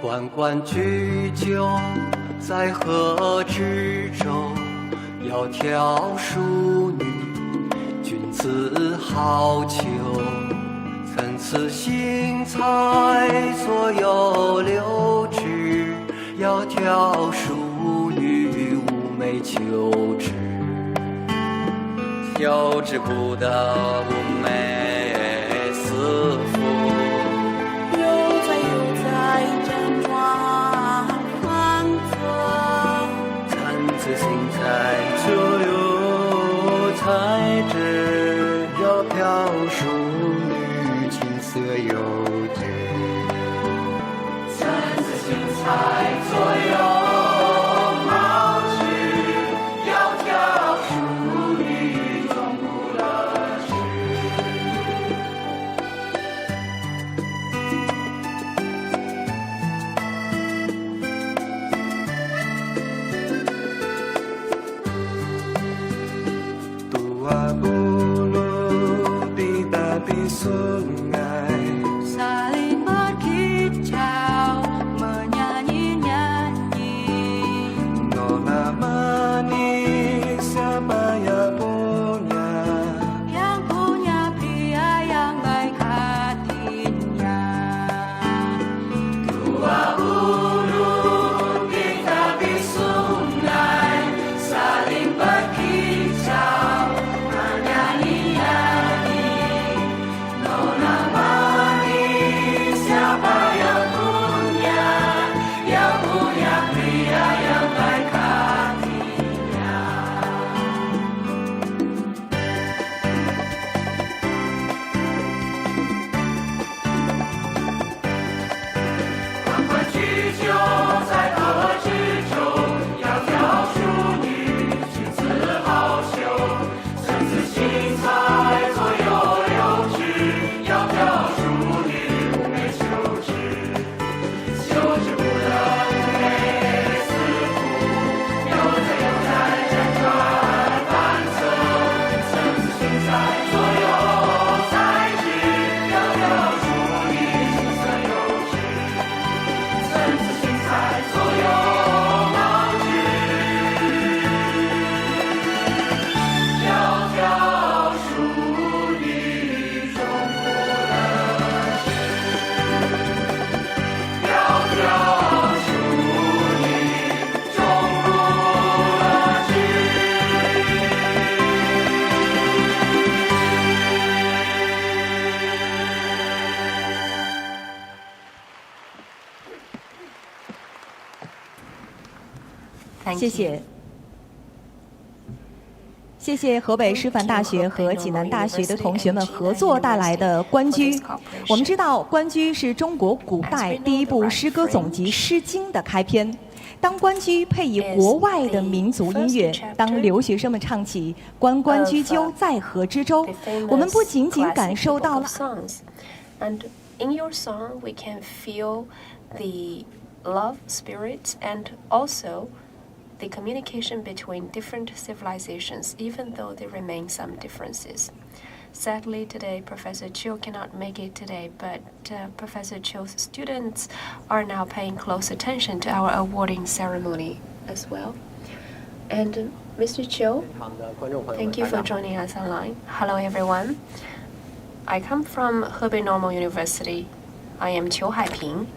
[SPEAKER 10] 关关雎鸠，在河之洲。窈窕淑女，君子好逑。参差荇菜，左右流之。窈窕淑女，寤寐求之。求之不得，寤寐淑女，景色有致。
[SPEAKER 11] 参差荇菜，左右貌之，窈窕淑女，终不乐事。
[SPEAKER 10] Tua bulu tidak bisungai
[SPEAKER 11] Saling berkicau, menyanyi-nyanyi.
[SPEAKER 10] Nona manis siapa yang punya?
[SPEAKER 11] Yang punya pria yang baik hatinya. Dua bulu di tepi sungai, saling berkicau, menyanyi-nyanyi. Nona manis siapa yang punya pria yang baik hatinya.关关雎鸠，在河之洲，窈窕淑女，君子好逑。参差荇菜，左右流之，窈窕淑女，寤寐求之。求之不得，寤寐思服。悠哉辗转反侧，参差荇菜，左右在之，窈窕淑女，景色有致。参差荇菜，左右貌之，窈窕淑女，终不乐事。窈窕淑女，终不乐事。
[SPEAKER 8] 谢谢。谢谢河北师范大学和济南大学的同学们合作带来的《关雎》。我们知道，《关雎》是中国古代第一部诗歌总集《诗经》的开篇。当《关雎》配以国外的民族音乐，当留学生们唱起“关关雎鸠，在河之洲”，我们不仅仅感受到了
[SPEAKER 3] And in your song, we can feel the love spirit and also the communication between different civilizations, even though there remain some differences. Sadly, today, Professor Chiu cannot make it today, but Professor Chiu's students are now paying close attention to our awarding ceremony as well. And Mr. Chiu, thank you for joining us online. Hello, everyone. I come from Hebei Normal University. I am Qiu Haiping.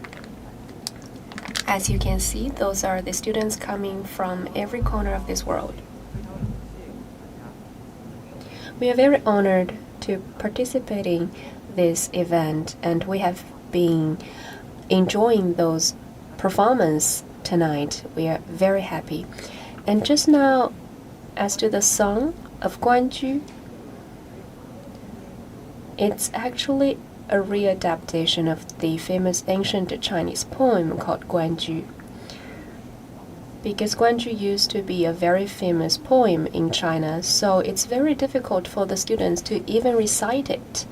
[SPEAKER 3] As you can see, those are the students coming from every corner of this world. We are very honored to participate in this event, and we have been enjoying those performances tonight. We are very happy. And just now, as to the song of Guanju, it's actually a readaptation of the famous ancient Chinese poem called Guanju. Because Guanju used to be a very famous poem in China, so it's very difficult for the students to even recite it.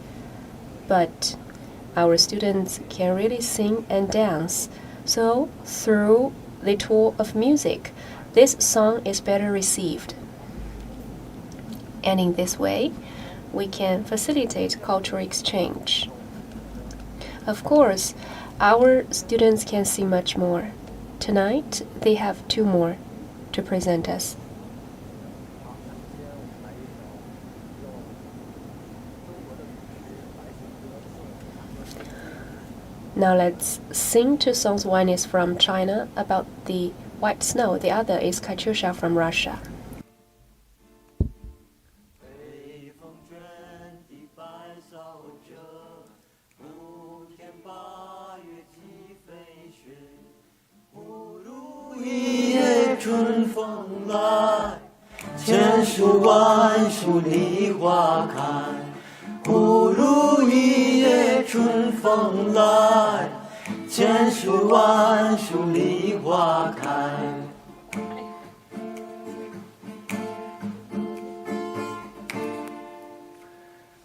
[SPEAKER 3] But our students can really sing and dance. So through the tool of music, this song is better received. And in this way, we can facilitate cultural exchange. Of course, our students can sing much more. Tonight, they have 2 more to present us. Now let's sing 2 songs. One is from China about the white snow. The other is Katyusha from Russia.
[SPEAKER 10] 春风来，千树万树梨花开，古春风来，千树万树梨花开。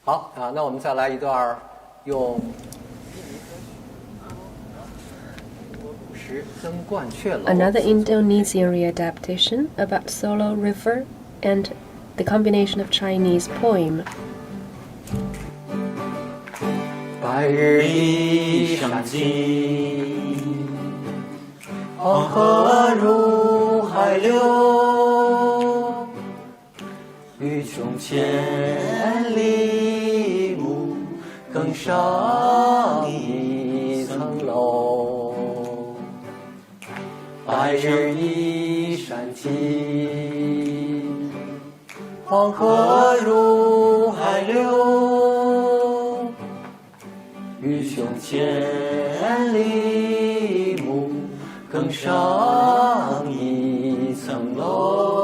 [SPEAKER 12] 好啊，那我们再来一段用曾冠阙楼。
[SPEAKER 3] Another Indonesian readaptation about Solo River and the combination of Chinese poem.
[SPEAKER 10] 白日依山尽，黄河入海流。欲穷千里目，更上一层楼。白日依山尽，黄河入海流。欲穷千里目，更上一层楼。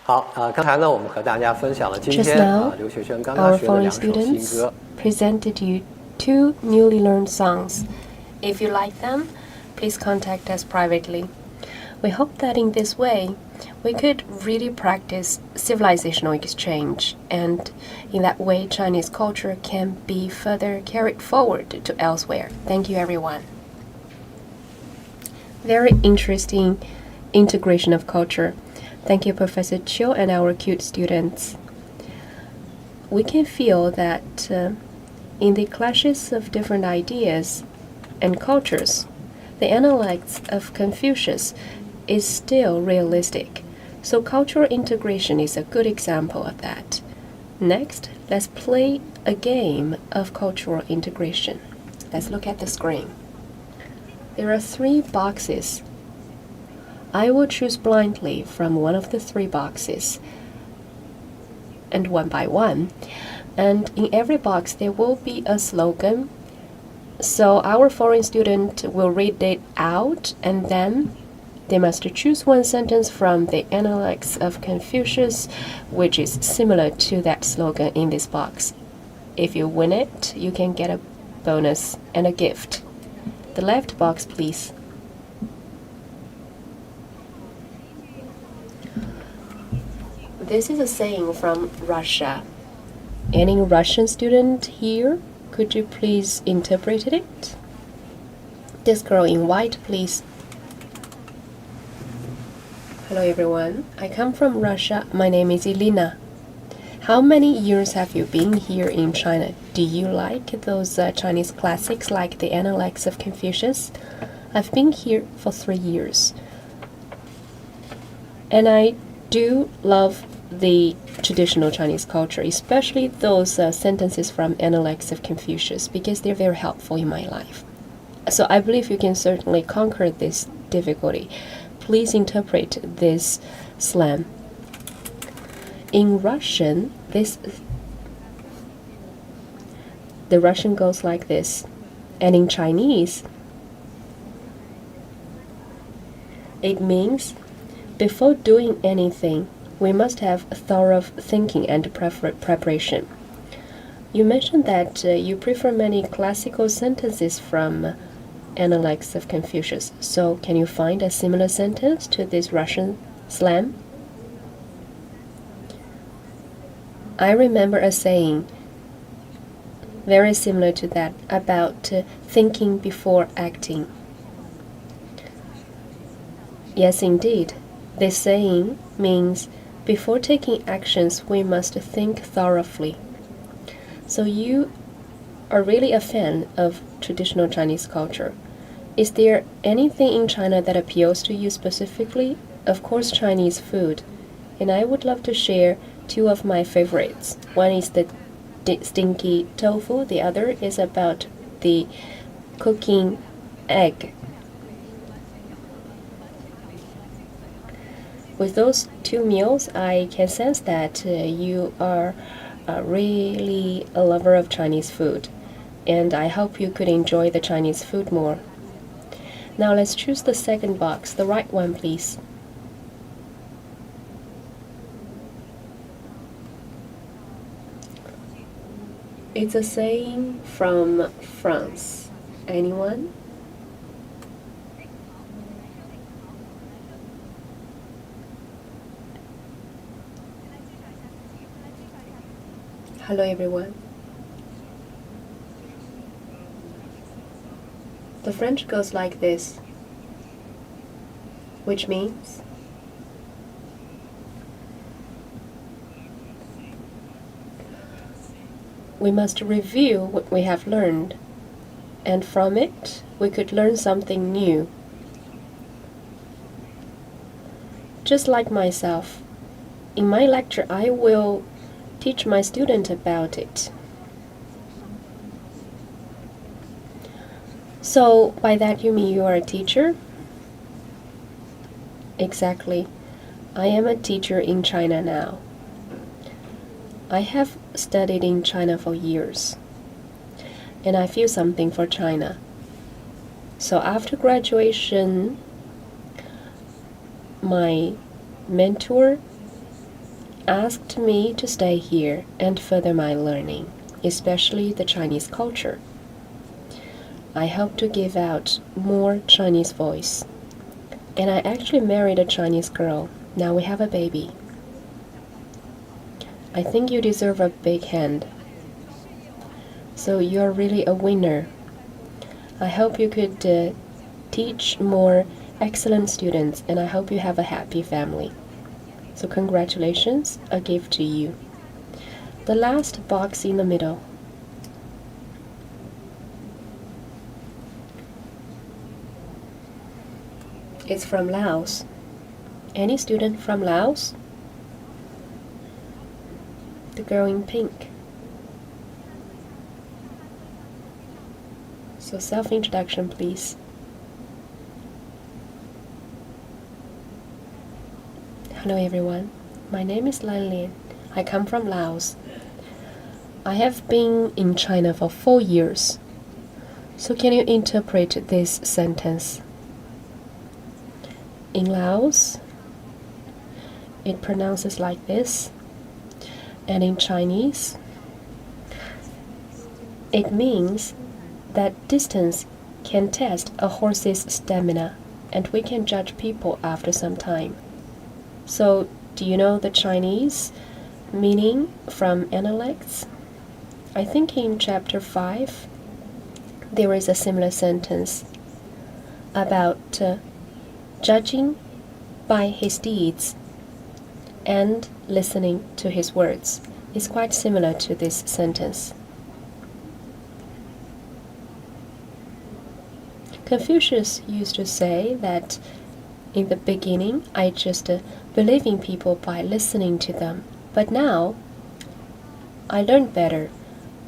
[SPEAKER 12] 好刚才呢，我们和大家分享了今
[SPEAKER 3] Just
[SPEAKER 12] 天
[SPEAKER 3] now,
[SPEAKER 12] 留学生刚刚
[SPEAKER 3] our
[SPEAKER 12] 学的
[SPEAKER 3] foreign
[SPEAKER 12] 两首新
[SPEAKER 3] students
[SPEAKER 12] 歌。
[SPEAKER 3] presented you 2 newly learned songs. If you like them, please contact us privately. We hope that in this way, we could really practice civilizational exchange, and in that way, Chinese culture can be further carried forward to elsewhere. Thank you, everyone. Very interesting integration of culture. Thank you, Professor Chiu and our cute students. We can feel that in the clashes of different ideas and cultures, the analects of Confucius is still realistic. So cultural integration is a good example of that. Next, let's play a game of cultural integration. Let's look at the screen. There are 3 boxes. I will choose blindly from one of the 3 boxes, and one by one. And in every box there will be a slogan. So our foreign student will read it out, and then they must choose one sentence from the Analects of Confucius, which is similar to that slogan in this box. If you win it, you can get a bonus and a gift. The left box, please. This is a saying from Russia. Any Russian student here? Could you please interpret it? This girl in white, please. Hello everyone, I come from Russia. My name is Elena. How many years have you been here in China? Do you like those Chinese classics like the Analects of Confucius? I've been here for 3 years. And I do love the traditional Chinese culture, especially those sentences from Analects of Confucius, because they're very helpful in my life. So I believe you can certainly conquer this difficulty. Please interpret this slam. In Russian, the Russian goes like this, and in Chinese, it means before doing anything, we must have thorough thinking and preparation. You mentioned that you prefer many classical sentences from Analects of Confucius. So can you find a similar sentence to this Russian slam? I remember a saying very similar to that about thinking before acting. Yes, indeed. This saying means before taking actions, we must think thoroughly. So you are really a fan of traditional Chinese culture. Is there anything in China that appeals to you specifically? Of course, Chinese food. And I would love to share 2 of my favorites. One is the stinky tofu. The other is about the cooking egg. With those 2 meals, I can sense that you are really a lover of Chinese food. And I hope you could enjoy the Chinese food more. Now let's choose the second box, the right one, please. It's a saying from France. Anyone? Hello everyone. The French goes like this, which means we must review what we have learned, and from it we could learn something new. Just like myself, in my lecture I will teach my student about it. So, by that you mean you are a teacher? Exactly. I am a teacher in China now. I have studied in China for years, and I feel something for China. So after graduation, my mentor asked me to stay here and further my learning, especially the Chinese culture. I hope to give out more Chinese voice. And I actually married a Chinese girl. Now we have a baby. I think you deserve a big hand. So you're really a winner. I hope you could teach more excellent students, and I hope you have a happy family. So congratulations, a gift to you. The last box in the middle. It's from Laos. Any student from Laos? The girl in pink. So self-introduction, please. Hello everyone, my name is Lan Lin. I come from Laos. I have been in China for 4 years. So can you interpret this sentence? In Laos, it pronounces like this, and in Chinese, it means that distance can test a horse's stamina, and we can judge people after some time. So, do you know the Chinese meaning from analects? I think in chapter 5, there is a similar sentence about judging by his deeds and listening to his words. Is quite similar to this sentence. Confucius used to say that in the beginning I just believe in people by listening to them, but now I learned better.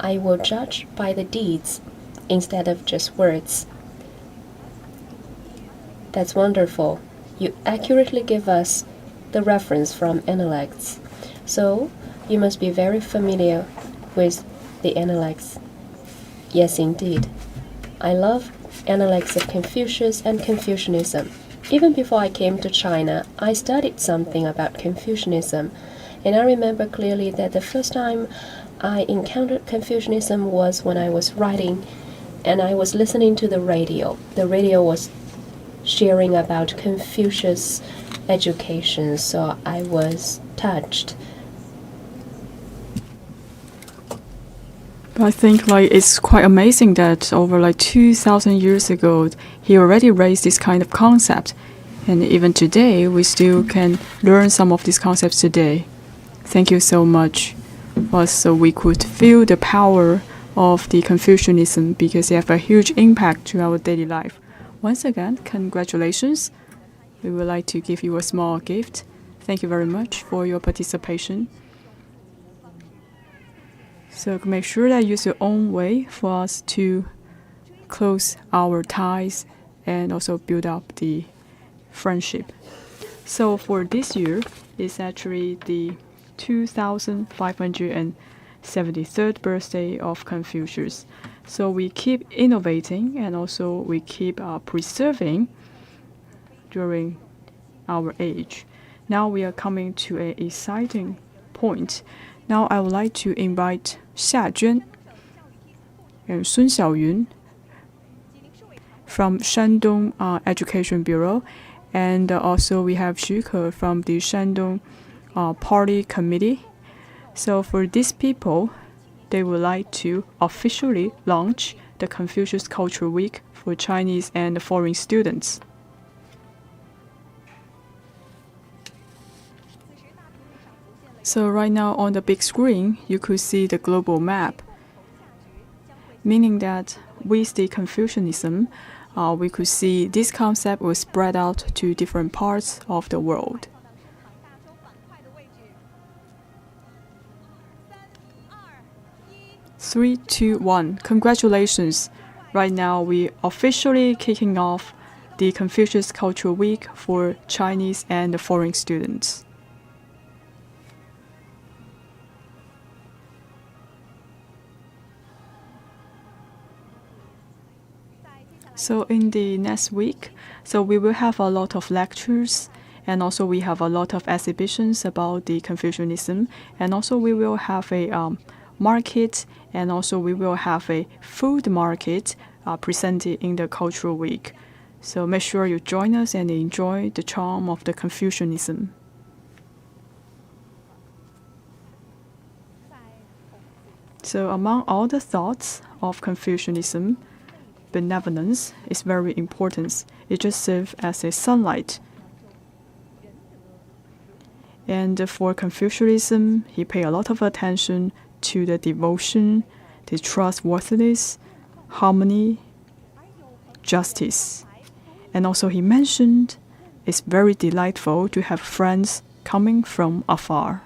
[SPEAKER 3] I will judge by the deeds instead of just words. That's wonderful. You accurately give us the reference from analects. So you must be very familiar with the analects. Yes, indeed. I love analects of Confucius and Confucianism. Even before I came to China, I studied something about Confucianism, and I remember clearly that the first time I encountered Confucianism was when I was riding and I was listening to the radio. The radio was sharing about Confucius education, so I was touched.
[SPEAKER 2] I think it's quite amazing that over 2,000 years ago, he already raised this kind of concept, and even today we still can learn some of these concepts today. Thank you so much. So we could feel the power of the Confucianism because they have a huge impact to our daily life. Once again, congratulations. We would like to give you a small gift. Thank you very much for your participation. So make sure that you use your own way for us to close our ties and also build up the friendship. So for this year, it's actually the 2573rd birthday of Confucius. So we keep innovating and also we keep preserving during our age. Now we are coming to an exciting point. Now I would like to invite Xia Juan and Sun Xiaoyun from Shandong Education Bureau, and also we have Xu Ke from the Shandong Party Committee. So for these people, they would like to officially launch the Confucius Cultural Week for Chinese and foreign students. So right now on the big screen, you could see the global map, meaning that with the Confucianism, we could see this concept will spread out to different parts of the world. 3, 2, 1. Congratulations! Right now, we officially kicking off the Confucius Cultural Week for Chinese and foreign students. So in the next week, we will have a lot of lectures, and also we have a lot of exhibitions about the Confucianism, and also we will have a market, and also we will have a food market presented in the Cultural Week. So make sure you join us and enjoy the charm of the Confucianism. So among all the thoughts of Confucianism, benevolence is very important. It just serves as a sunlight. And for Confucianism, he paid a lot of attention to the devotion, the trustworthiness, harmony, justice. And also he mentioned it's very delightful to have friends coming from afar.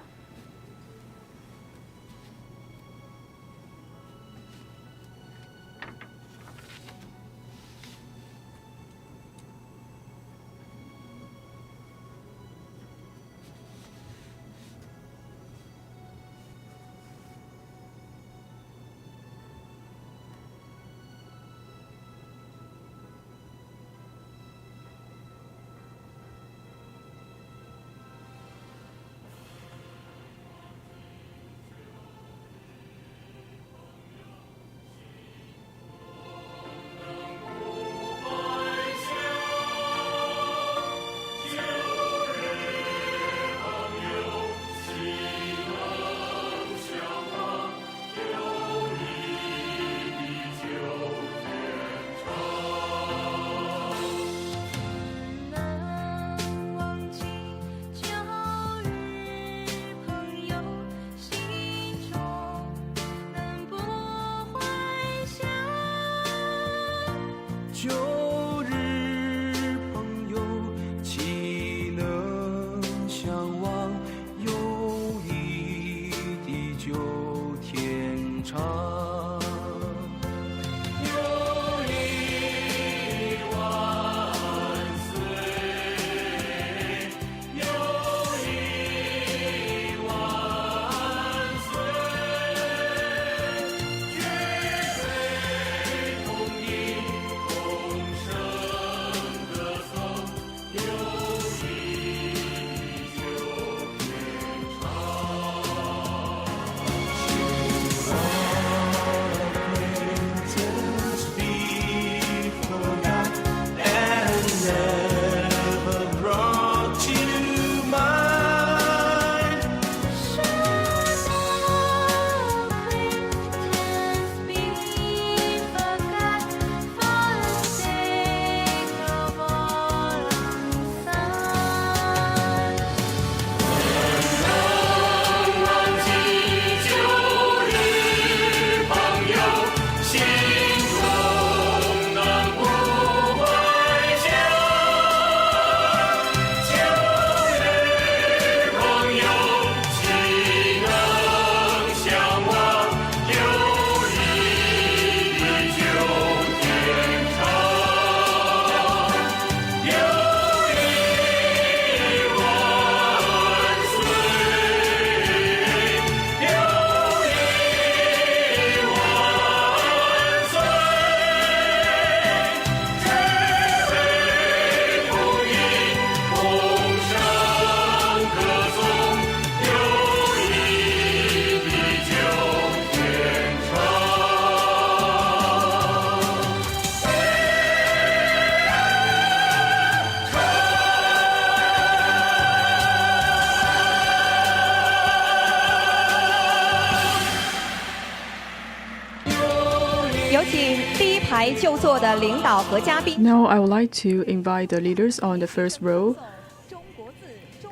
[SPEAKER 8] 来就座的领导和嘉宾。
[SPEAKER 2] Now I would like to invite the leaders on the first row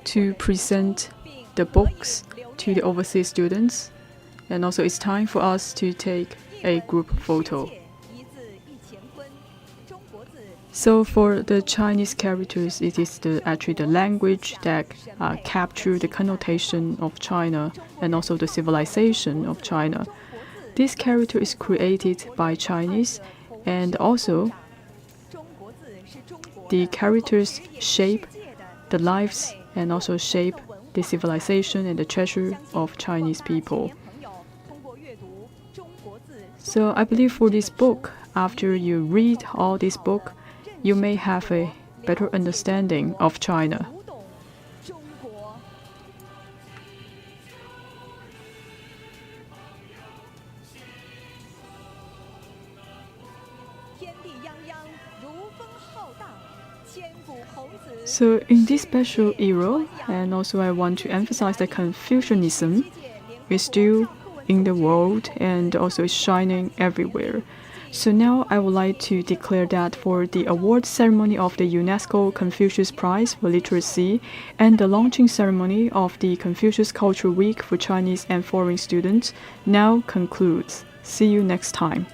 [SPEAKER 2] to present the books to the overseas students. And also it's time for us to take a group photo. So for the Chinese characters, it is actually the language that capture the connotation of China and also the civilization of China. This character is created by Chinese, and also the characters shape the lives and also shape the civilization and the treasure of Chinese people. So I believe for this book, after you read all this book, you may have a better understanding of China. So in this special era, and also I want to emphasize that Confucianism is still in the world and also is shining everywhere. So now I would like to declare that for the award ceremony of the UNESCO Confucius Prize for Literacy and the launching ceremony of the Confucius Cultural Week for Chinese and foreign students now concludes. See you next time.